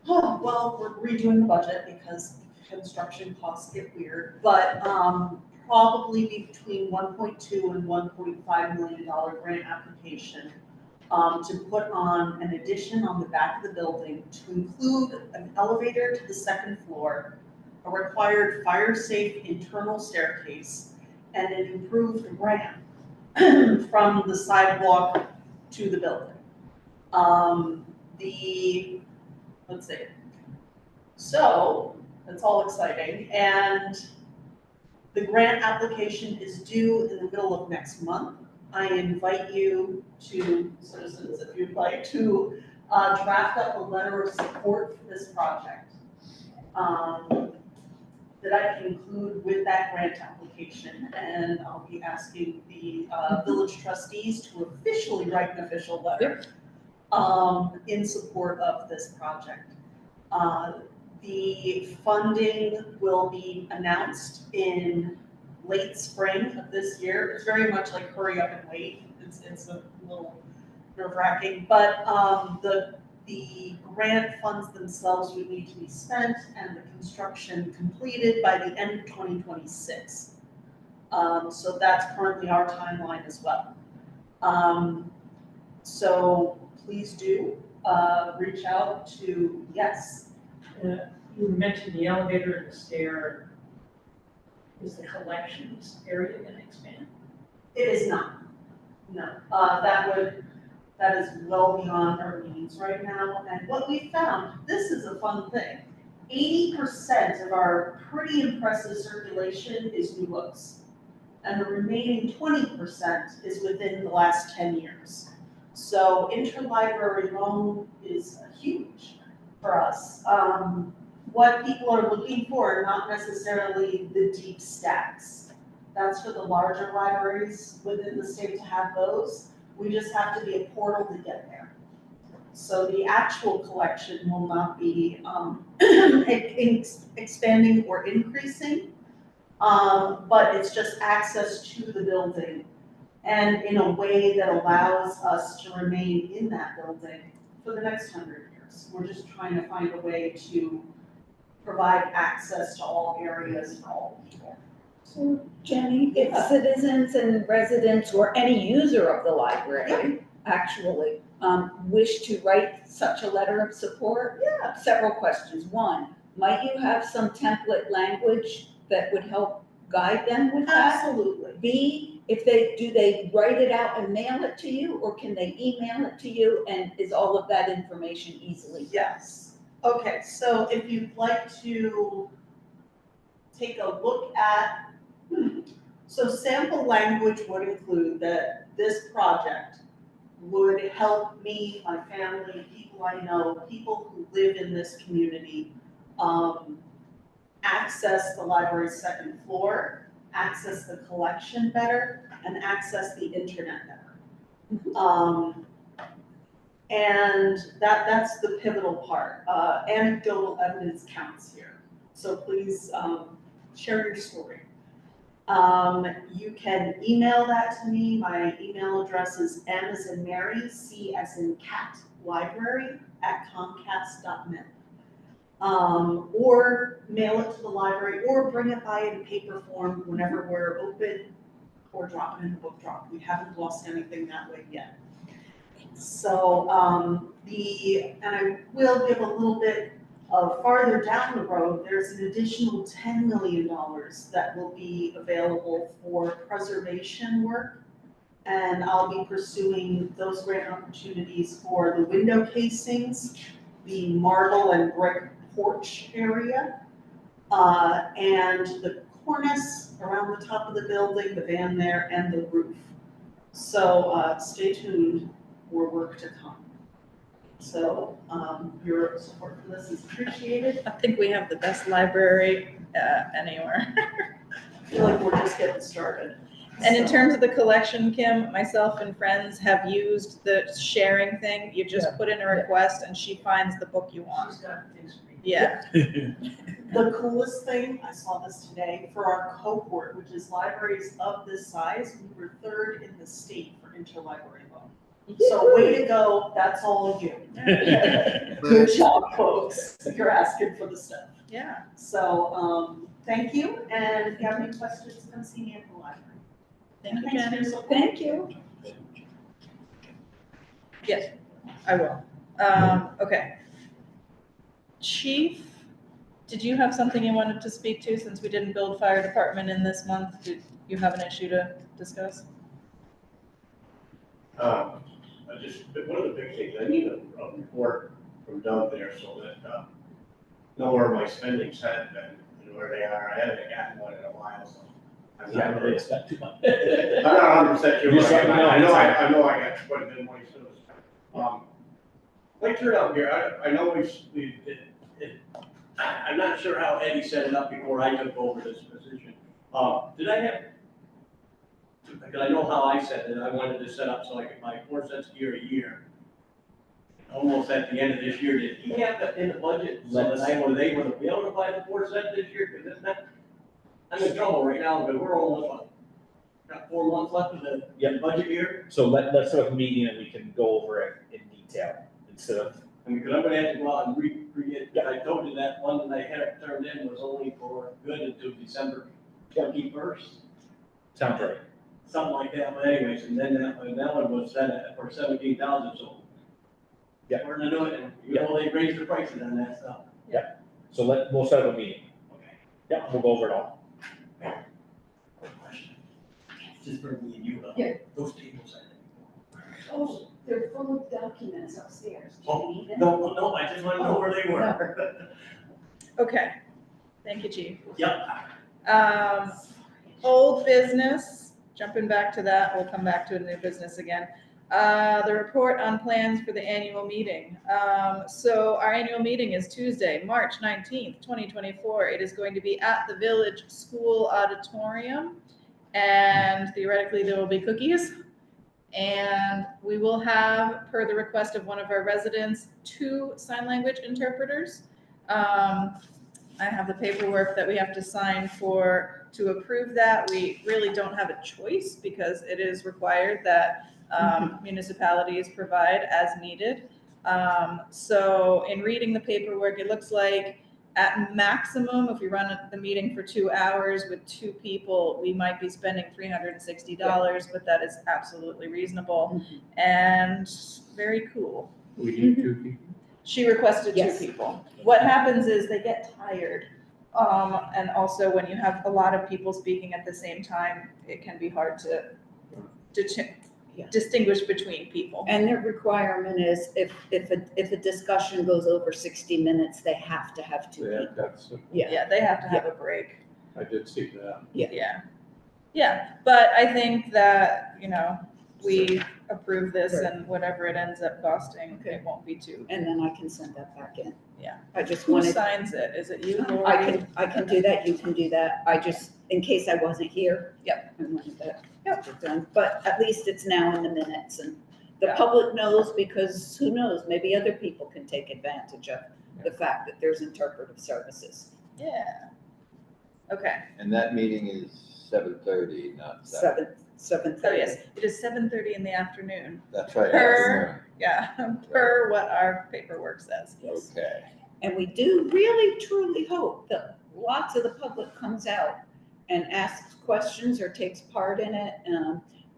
we're redoing the budget because construction costs get weird, but probably be between 1.2 and 1.5 million dollar grant application to put on an addition on the back of the building to include an elevator to the second floor, a required fire-safe internal staircase, and an improved ramp from the sidewalk to the building. Let's see. So that's all exciting, and the grant application is due in the middle of next month. I invite you to, citizens, if you'd like to draft up a letter of support for this project that I can include with that grant application. And I'll be asking the village trustees to officially write an official letter in support of this project. The funding will be announced in late spring of this year. It's very much like hurry up and wait. It's a little nerve-wracking, but the grant funds themselves would need to be spent and the construction completed by the end of 2026. So that's currently our timeline as well. So please do reach out to, yes. You mentioned the elevator and the stair. Is the collections area going to expand? It is not, no. That is well beyond our means right now. And what we found, this is a fun thing. 80% of our pretty impressive circulation is new books. And the remaining 20% is within the last 10 years. So interlibrary loan is huge for us. What people are looking for are not necessarily the deep stacks. That's for the larger libraries within the state to have those. We just have to be a portal to get there. So the actual collection will not be expanding or increasing, but it's just access to the building and in a way that allows us to remain in that building for the next 100 years. We're just trying to find a way to provide access to all areas for all people. So Jenny, if citizens and residents or any user of the library actually wish to write such a letter of support, several questions. One, might you have some template language that would help guide them with that? Absolutely. B, if they, do they write it out and mail it to you, or can they email it to you, and is all of that information easily? Yes. Okay, so if you'd like to take a look at, so sample language would include that this project would help me, my family, people I know, people who live in this community, access the library's second floor, access the collection better, and access the internet better. And that's the pivotal part. Anecdotal evidence counts here. So please share your story. You can email that to me. My email address is M as in Mary, C as in cat, library @comcast.net. Or mail it to the library, or bring it by in paper form whenever we're open, or drop it in the book drop. We haven't lost anything that way yet. So, and I will give a little bit of farther down the road, there's an additional $10 million that will be available for preservation work. And I'll be pursuing those grant opportunities for the window casings, the marble and brick porch area, and the cornice around the top of the building, the van there, and the roof. So stay tuned for work to come. So your support for this is appreciated. I think we have the best library anywhere. I feel like we're just getting started. And in terms of the collection, Kim, myself and friends have used the sharing thing. You just put in a request and she finds the book you want. She's got things for me. Yeah. The coolest thing, I saw this today, for our cohort, which is libraries of this size, we were 3rd in the state for interlibrary loan. So way to go, that's all of you. Good job, folks. You're asking for the stuff. Yeah. So, thank you, and if you have any questions, come see me at the library. Thank you, Thanks for your Jenny. support. Thank you. Yes, I will. Okay. Chief, did you have something you wanted to speak to since we didn't build fire department in this month? Did you have an issue to discuss? One of the big things, I need a report from Doug there so that, know where my spending's had been and where they are. I haven't gotten one in a while, so. I'm not really expect too much. I'm not 100% sure. Just let me know. I know I got quite a bit of money still. My turnout here, I know I'm not sure how Eddie set it up before I took over this position. Did I have, because I know how I set it, I wanted to set up so I could buy 4 sets of gear a year. Almost at the end of this year, did he have that in the budget so that I was able to be able to buy the 4 sets this year? Because it's not, I'm in trouble right now, but we're almost, got 4 months left of the budget year. So let's have a meeting and we can go over it in detail instead of. I mean, because I'm gonna have to go out and read it. I told you that one that I had turned in was only for good until December 21st. Sounds right. Something like that, but anyways, and then that one was set at for 17,000, so. Yeah. We're gonna do it, and you know, they raised the prices on that stuff. So we'll set up a meeting. Okay. Yeah, we'll go over it all. Quick question. Just for me and you, Yeah. those tables, Oh, they're full of documents upstairs. Do Oh, you need them? no, I just want to know where they were. Okay. Thank you, Chief. Yep. Old business, jumping back to that, we'll come back to a new business again. The report on plans for the annual meeting. So our annual meeting is Tuesday, March 19th, 2024. It is going to be at the Village School Auditorium. And theoretically, there will be cookies. And we will have, per the request of one of our residents, 2 sign language interpreters. I have the paperwork that we have to sign to approve that. We really don't have a choice because it is required that municipalities provide as needed. So in reading the paperwork, it looks like At maximum, if we run the meeting for 2 hours with 2 people, we might be spending $360, but that is absolutely reasonable and very cool. We need 2 people. She requested 2 Yes. people. What happens is they get tired. And also when you have a lot of people speaking at the same time, it can be hard to Yeah. distinguish between people. And their requirement is if a discussion goes over 60 minutes, they have to have 2 Yeah, people. that's, Yeah, they have to have a break. I did see that. Yeah. Yeah, but I think that, we approve this Right. and whatever it ends up costing, Okay. it won't be too. And then I can send that back in. Yeah. I just Who wanted, signs it? Is it you, I Lori? can do that, you can do that. I just, in case I wasn't here. Yep. I wanted that done. But at least it's now in the minutes and the Yeah. public knows because who knows, maybe other people can take advantage of the fact that there's interpretive services. Yeah. Okay. And that meeting is 7:30, not 7. 7:30. Oh, yes, it is 7:30 in the afternoon. That's right. Per, yeah, per what our paperwork says. Yes. Okay. And we do really truly hope that lots of the public comes out and asks questions or takes part in it.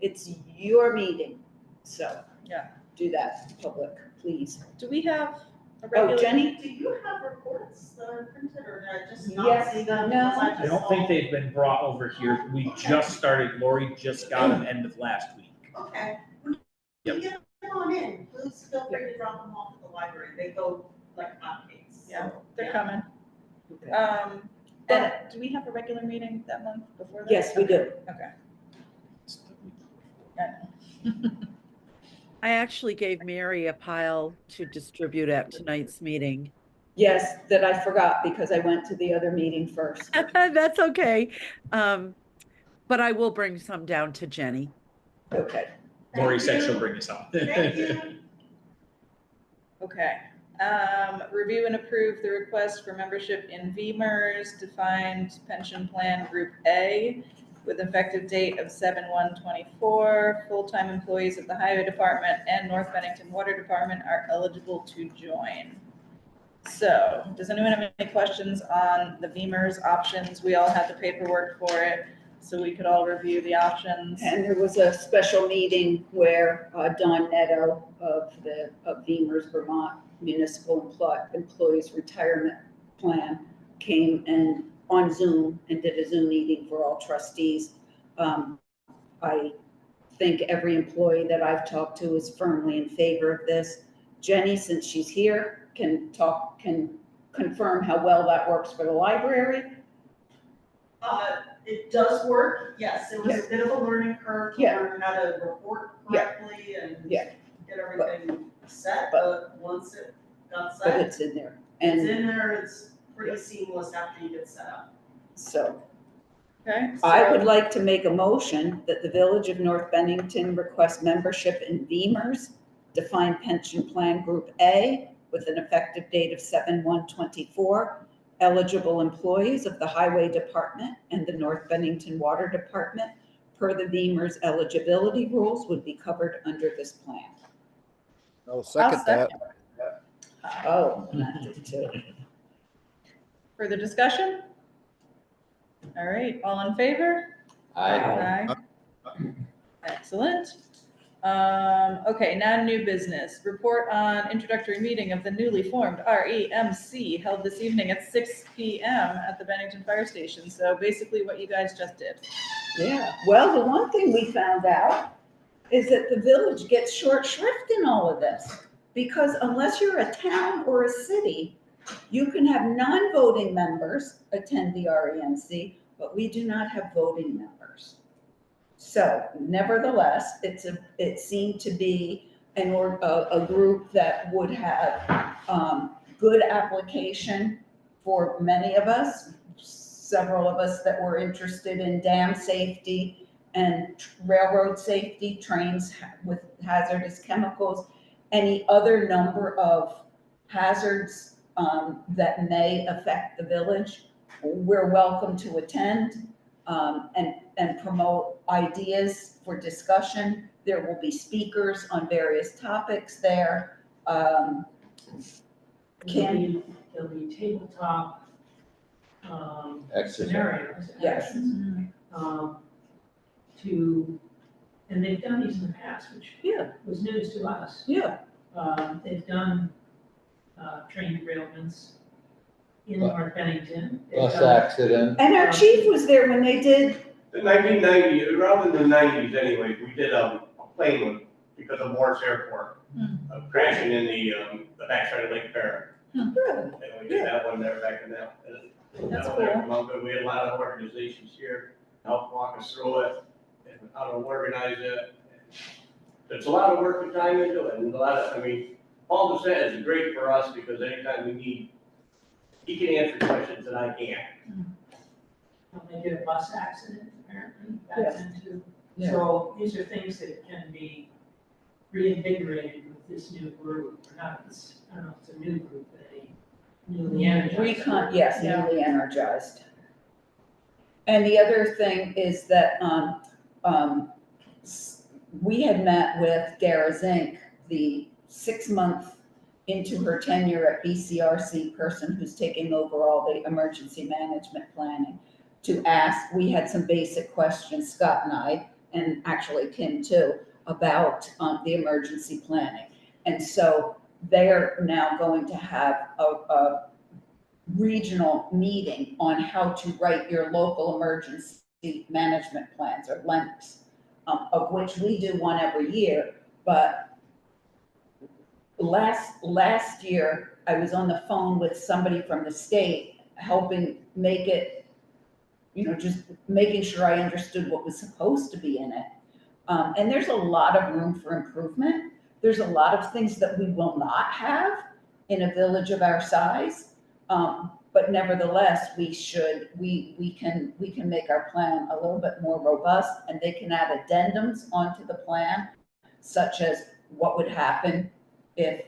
It's your meeting, so. Yeah. Do that, public, please. Do we have a Oh, regular? Jenny? Do you have reports that are printed or did I just Yes, not see them? no. Because I just don't saw- think they've been brought over here. We just started, Lori just got them end of last week. Okay. When Yep. you get them on in, please feel free to drop them off at the library. They go like hotcakes. Yeah, So, they're coming. Okay. And do we have a regular meeting that month before that? Yes, we do. Okay. I actually gave Mary a pile to distribute at tonight's meeting. Yes, that I forgot because I went to the other meeting first. That's okay. But I will bring some down to Jenny. Okay. Lori Thank said you. she'll bring us up. Thank you. Okay. Review and approve the request for membership in VMERS defined pension plan Group A with effective date of 7/1/24. Full-time employees of the Highway Department and North Bennington Water Department are eligible to join. So, does anyone have any questions on the VMERS options? We all had the paperwork for it, so we could all review the options. And there was a special meeting where Don Netto of VEMR's Vermont Municipal Employees Retirement Plan came and on Zoom and did a Zoom meeting for all trustees. I think every employee that I've talked to is firmly in favor of this. Jenny, since she's here, can confirm how well that works for the library. It does work, yes. It was a bit of a learning curve to Yeah. learn how to report correctly and Yeah. get everything set, but- but once it got But set, it's in there. it's And in there, it's pretty seamless after you get set up. so Okay? I so- would like to make a motion that the Village of North Bennington request membership in VEMR's defined pension plan Group A with an effective date of 7/1/24. Eligible employees of the Highway Department and the North Bennington Water Department per the VEMR's eligibility rules would be covered under this plan. I'll second that. Oh, that did too. Further discussion? All right, all in favor? Aye. Excellent. Okay, now new business. Report on introductory meeting of the newly formed REMC held this evening at 6 PM at the Bennington Fire Station. So basically what you guys just did. Yeah, well, the one thing we found out is that the village gets short shrift in all of this. Because unless you're a town or a city, you can have non-voting members attend the REMC, but we do not have voting members. So nevertheless, it seemed to be a group that would have good application for many of us. Several of us that were interested in dam safety and railroad safety, trains with hazardous chemicals, any other number of hazards that may affect the village. We're welcome to attend and promote ideas for discussion. There will be speakers on various topics there. There'll be tabletop Exercise. scenarios. Yes. actions, To, and they've done these in the past, which Yeah. was news to us. Yeah. They've done train derailments in Bus- North Bennington. They've Bus done- accident. And our chief was there when they did, The 1990s, around in the 90s anyway, we did a plane with, because of Morris Airport, crashing in the backside of Lake Perry. And we did that one there back in that. and That's that one there cool. come out good. We had a lot of organizations here help walk us through it and how to organize it. It's a lot of work and time into it, and a lot of, I mean, Paul Doucette is great for us because anytime we need, he can answer questions that I can't. They did a bus accident apparently back Yes. then too. Yeah. So these are things that can be reinvigorated with this new group, or not this, I don't know if it's a new group, but a newly energized. group. yes, Yeah. newly energized. And the other thing is that, we had met with Dara Zink, the 6-month into her tenure at BCRC person who's taking over all the emergency management planning, to ask, we had some basic questions, Scott and I, and actually Kim too, about the emergency planning. And so they're now going to have a regional meeting on how to write your local emergency management plans, or LEMPs, of which we do one every year. But last year, I was on the phone with somebody from the state helping make it, just making sure I understood what was supposed to be in it. And there's a lot of room for improvement. There's a lot of things that we will not have in a village of our size. But nevertheless, we can make our plan a little bit more robust, and they can add addendums onto the plan, such as what would happen if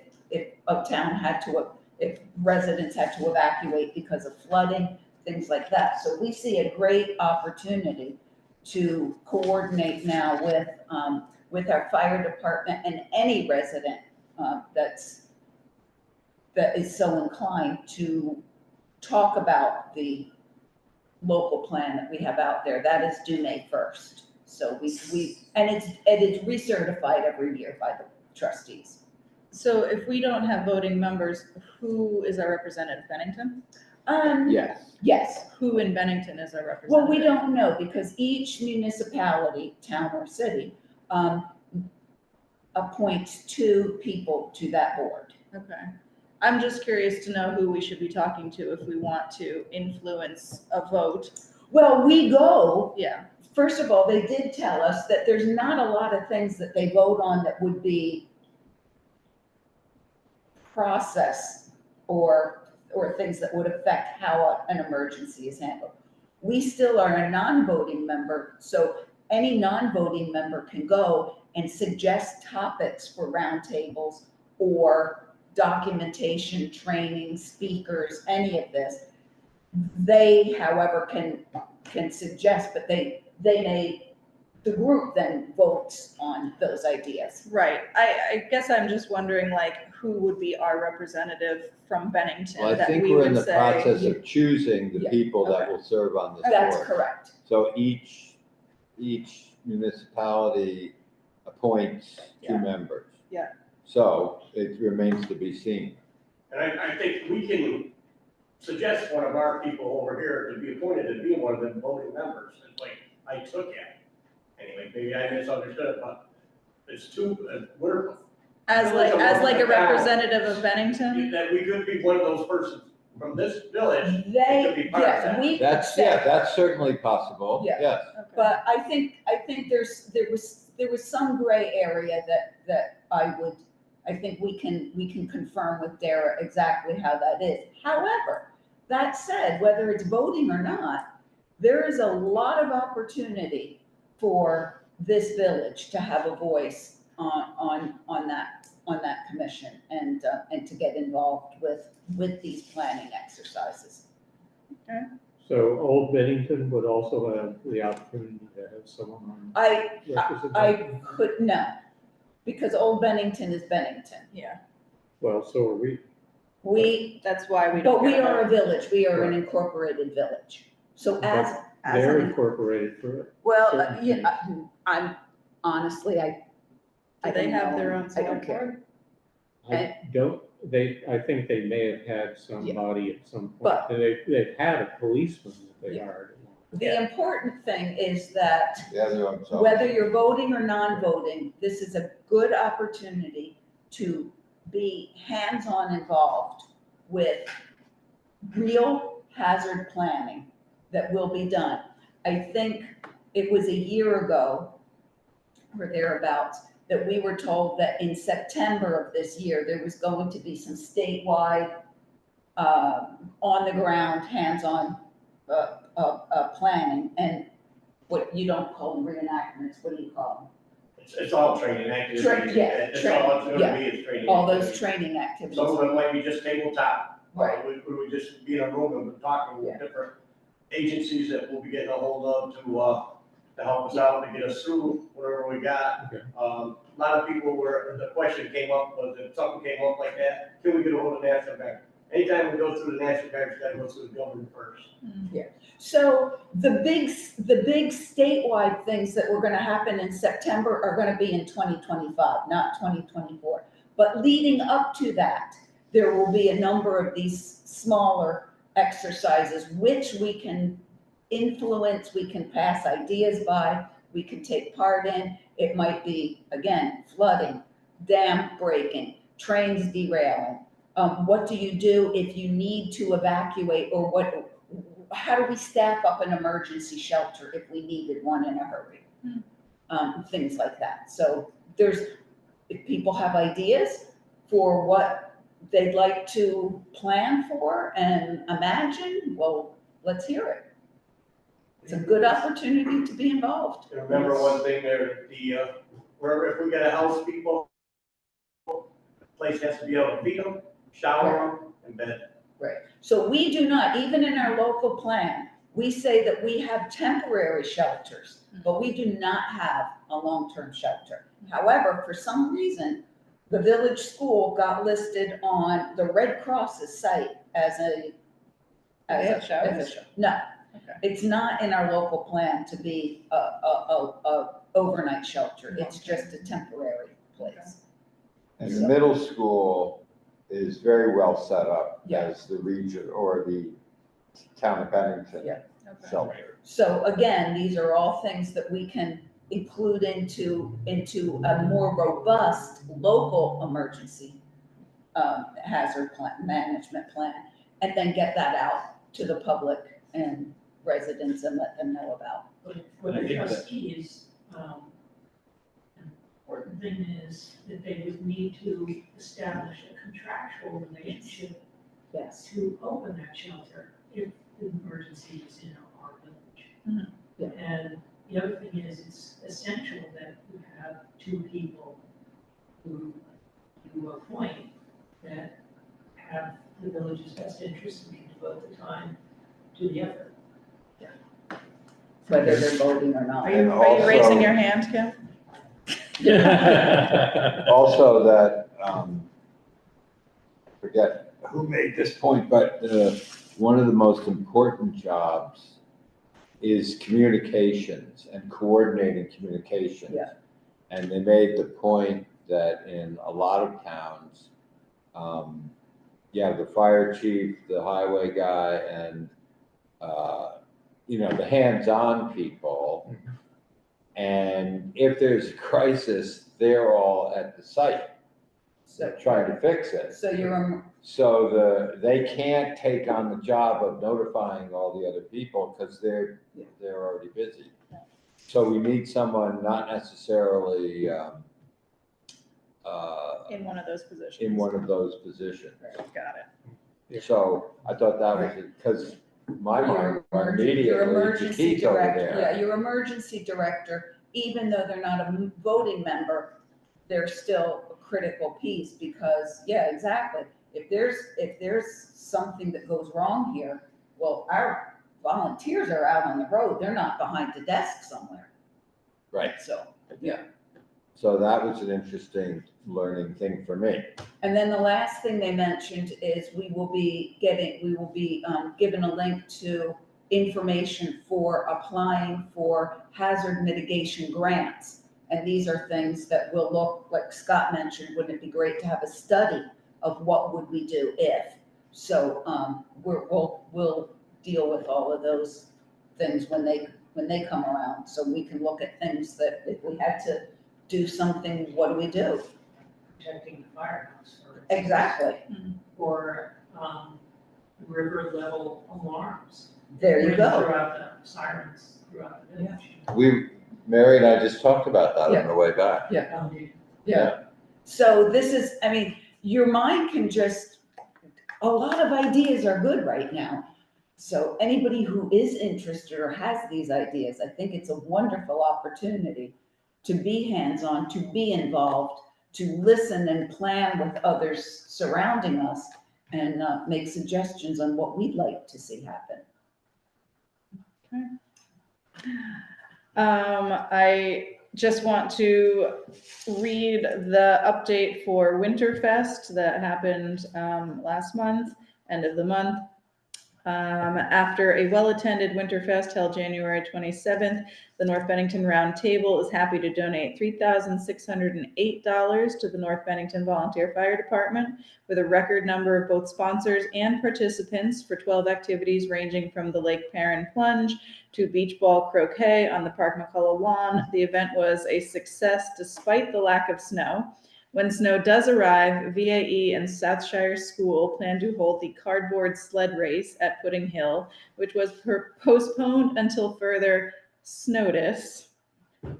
if residents had to evacuate because of flooding, things like that. So we see a great opportunity to coordinate now with our fire department and any resident that is so inclined to talk about the local plan that we have out there. That is due May 1st. So and it's recertified every year by the trustees. So if we don't have voting members, who is our representative? Bennington? Yes. Yes. Who in Bennington is our representative? Well, we don't know, because each municipality, town or city, appoints 2 people to that board. Okay. I'm just curious to know who we should be talking to if we want to influence a vote. Well, we go, Yeah. first of all, they did tell us that there's not a lot of things that they vote on that would be process or things that would affect how an emergency is handled. We still are a non-voting member, so any non-voting member can go and suggest topics for roundtables or documentation, training, speakers, any of this. They, however, can suggest, but the group then votes on those ideas. Right. I guess I'm just wondering, like, who would be our representative from Bennington? Well, I that think we we're in would the say- process of choosing the Yeah. people that Okay. will serve on this board. That's correct. So each municipality appoints 2 Yeah. members. Yeah. So it remains to be seen. And I think we can suggest one of our people over here to be appointed to be one of the voting members, it's like I took it. Anyway, maybe I misunderstood, but it's we're. As like a representative of Bennington? That we could be one of those persons from this village, it could be part of Yes, that. we could That's say, certainly possible. Yeah. Yes. Okay. but I think there was some gray area that I think we can confirm with Dara exactly how that is. However, that said, whether it's voting or not, there is a lot of opportunity for this village to have a voice on that commission and to get involved with these planning exercises. So Old Bennington would also have the opportunity to have someone on I representation? could, no, because Old Bennington is Bennington. Yeah. Well, so are we. That's why we don't. but we get are a vote. village, we are an incorporated village. So as They're an, incorporated for. well, certain yeah, things. I'm honestly, I Do they don't have know, their and own I don't select care. board? I think they may have had somebody at some point, But- they've had a policeman that they Yeah. hired. The important thing is that Yeah, they're on top. whether you're voting or non-voting, this is a good opportunity to be hands-on involved with real hazard planning that will be done. I think it was a year ago or thereabouts that we were told that in September of this year, there was going to be some statewide, on the ground, hands-on, planning, and what you don't call them reenactments, what do you call It's all training activities. yeah, It's all it's yeah. gonna be, is training. them? All those activities. training activities. Some of them might be just tabletop. Right. We would just be in a room and talking Yeah. with different agencies that we'll be getting a hold of to help us out, to get us through whatever we got. Okay. A lot of people the question came up, was if something came up like that, can we get a hold of National Guard? Anytime we go through the National Guard, it's gotta go through the government first. So the big statewide things that were gonna happen in September are gonna be in 2025, not 2024. But leading up to that, there will be a number of these smaller exercises, which we can influence, we can pass ideas by, we can take part in. It might be, again, flooding, dam breaking, trains derailing. What do you do if you need to evacuate, or how do we staff up an emergency shelter if we needed one in a hurry? Things like that. So if people have ideas for what they'd like to plan for and imagine, well, let's hear it. It's a good opportunity to be involved. And remember one thing there, wherever, if we gotta house people, the place has to be able to feed them, shower them, and bed them. Right. So we do not, even in our local plan, we say that we have temporary shelters, but we do not have a long-term shelter. However, for some reason, the village school got listed on the Red Cross's site as a. They have showers? No, Okay. it's not in our local plan to be a overnight shelter. It's just a temporary place. And the middle school is very well set up Yeah. as the region or the town of Bennington Yeah. shelter. So again, these are all things that we can include into a more robust local emergency hazard management plan, and then get that out to the public and residents and let them know about. But for the trustees, an important thing is that they would need to establish a contractual relationship Yes. to open that shelter if the emergency is in our village. Mhm. Yeah. And the other thing is, it's essential that you have two people who you appoint that have the village's best interest and can devote the time to the effort. Whether they're voting or not. Are you also- raising your hand, Kim? Also that, I forget who made this point, but one of the most important jobs is communications and coordinating communications. Yeah. And they made the point that in a lot of towns, the fire chief, the highway guy, and, the hands-on people. And if there's a crisis, they're all at the site, So, trying to fix it. so you're, So they can't take on the job of notifying all the other people because they're already busy. So we need someone not necessarily, In one of those positions. in one of those positions. Right, got it. So I thought that was, because my mind your immediately to emergency Keith over director, there. yeah, your emergency director, even though they're not a voting member, they're still a critical piece because, yeah, exactly. If there's something that goes wrong here, well, our volunteers are out on the road. They're not behind the desk somewhere. Right. So, yeah. So that was an interesting learning thing for me. And then the last thing they mentioned is we will be given a link to information for applying for hazard mitigation grants. And these are things that will look, like Scott mentioned, wouldn't it be great to have a study of what would we do if? So, we'll deal with all of those things when they come around, so we can look at things that if we had to do something, what do we do? Protecting the firehouse. Exactly. Or, river level alarms. There you go. Throughout the sirens, throughout the village. Mary and I just talked about that on the way back. Yeah. So this is, I mean, your mind can just, a lot of ideas are good right now. So anybody who is interested or has these ideas, I think it's a wonderful opportunity to be hands-on, to be involved, to listen and plan with others surrounding us and make suggestions on what we'd like to see happen. I just want to read the update for Winterfest that happened last month, end of the month. After a well-attended Winterfest held January 27th, the North Bennington Round Table is happy to donate $3,608 to the North Bennington Volunteer Fire Department, with a record number of both sponsors and participants for 12 activities ranging from the Lake Perrin Plunge to beach ball croquet on the Park McCullough lawn. The event was a success despite the lack of snow. When snow does arrive, VAE and Southshire School plan to hold the cardboard sled race at Pudding Hill, which was postponed until further notice.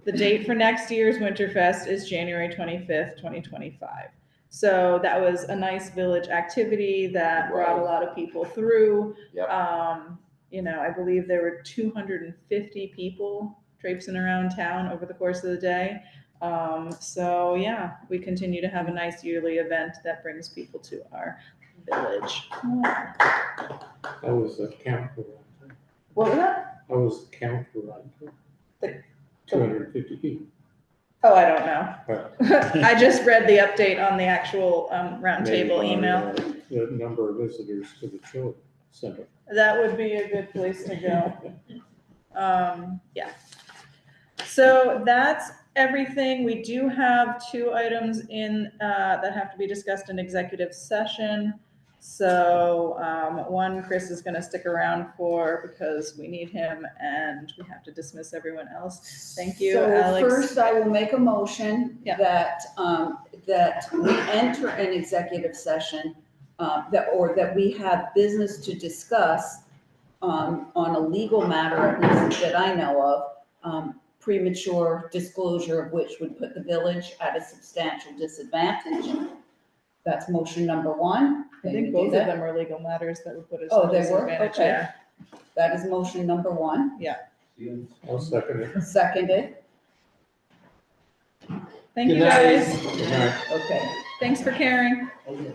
The date for next year's Winterfest is January 25th, 2025. So that was a nice village activity that brought a lot of people through. Yep. I believe there were 250 people traipsing around town over the course of the day. We continue to have a nice yearly event that brings people to our village. That was the count for that. What was that? That was the count for that. 250 people. Oh, I don't know. Right. I just read the update on the actual Maybe roundtable by, email. The number of visitors to the children's center. That would be a good place to go. So that's everything. We do have 2 items in that have to be discussed in executive session. So one Chris is going to stick around for because we need him and we have to dismiss everyone else. Thank you, So Alex. first I will make a motion that we enter an executive session that we have business to discuss on a legal matter, at least that I know of, premature disclosure of which would put the village at a substantial disadvantage. That's motion number 1. I think both of them are legal matters that would put us Oh, at a they were? disadvantage. Okay. Yeah. That is motion number 1. I'll second it. Seconded. Thank Good you, night. guys. Good night. Okay. Thanks for caring.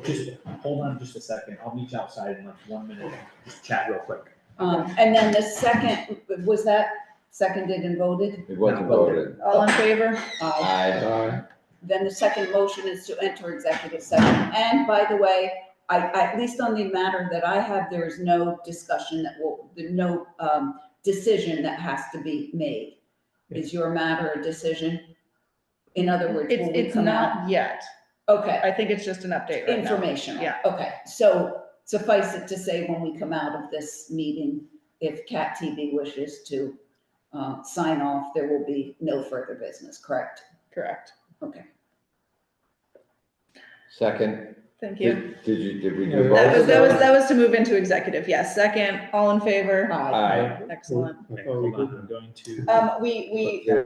Just hold on just a second. I'll meet you outside in like 1 minute. Just chat real quick. And then the second, was that seconded and voted? It wasn't voted. All in favor? Aye. Then the second motion is to enter executive session. And by the way, at least on the matter that I have, there is no discussion no decision that has to be made. Is your matter a decision? In other words, will we It's come out? not yet. Okay. I think it's just an update right now. Informational. Yeah. Okay, so suffice it to say, when we come out of this meeting, if Cat TV wishes to sign off, there will be no further business, correct? Correct. Okay. Second. Thank you. Did we do both That was of those? that was to move into executive. Yes. Second, all in favor? Aye. Excellent. I thought we Hold on, did. I'm going to. We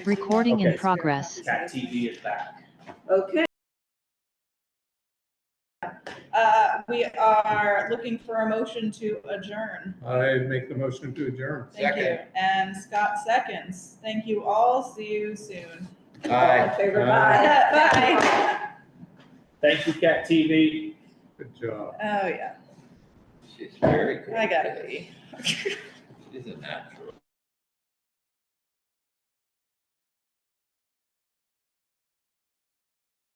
Recording in Okay. progress. Cat TV is back. Okay. We are looking for a motion to adjourn. I make the motion to adjourn. Thank you. And Scott seconds. Thank you all. See you soon. Aye. All in favor, Aye. Bye. Thank you, Cat TV. Good job. Oh, yeah. She's very good. I gotta pee. She's a natural.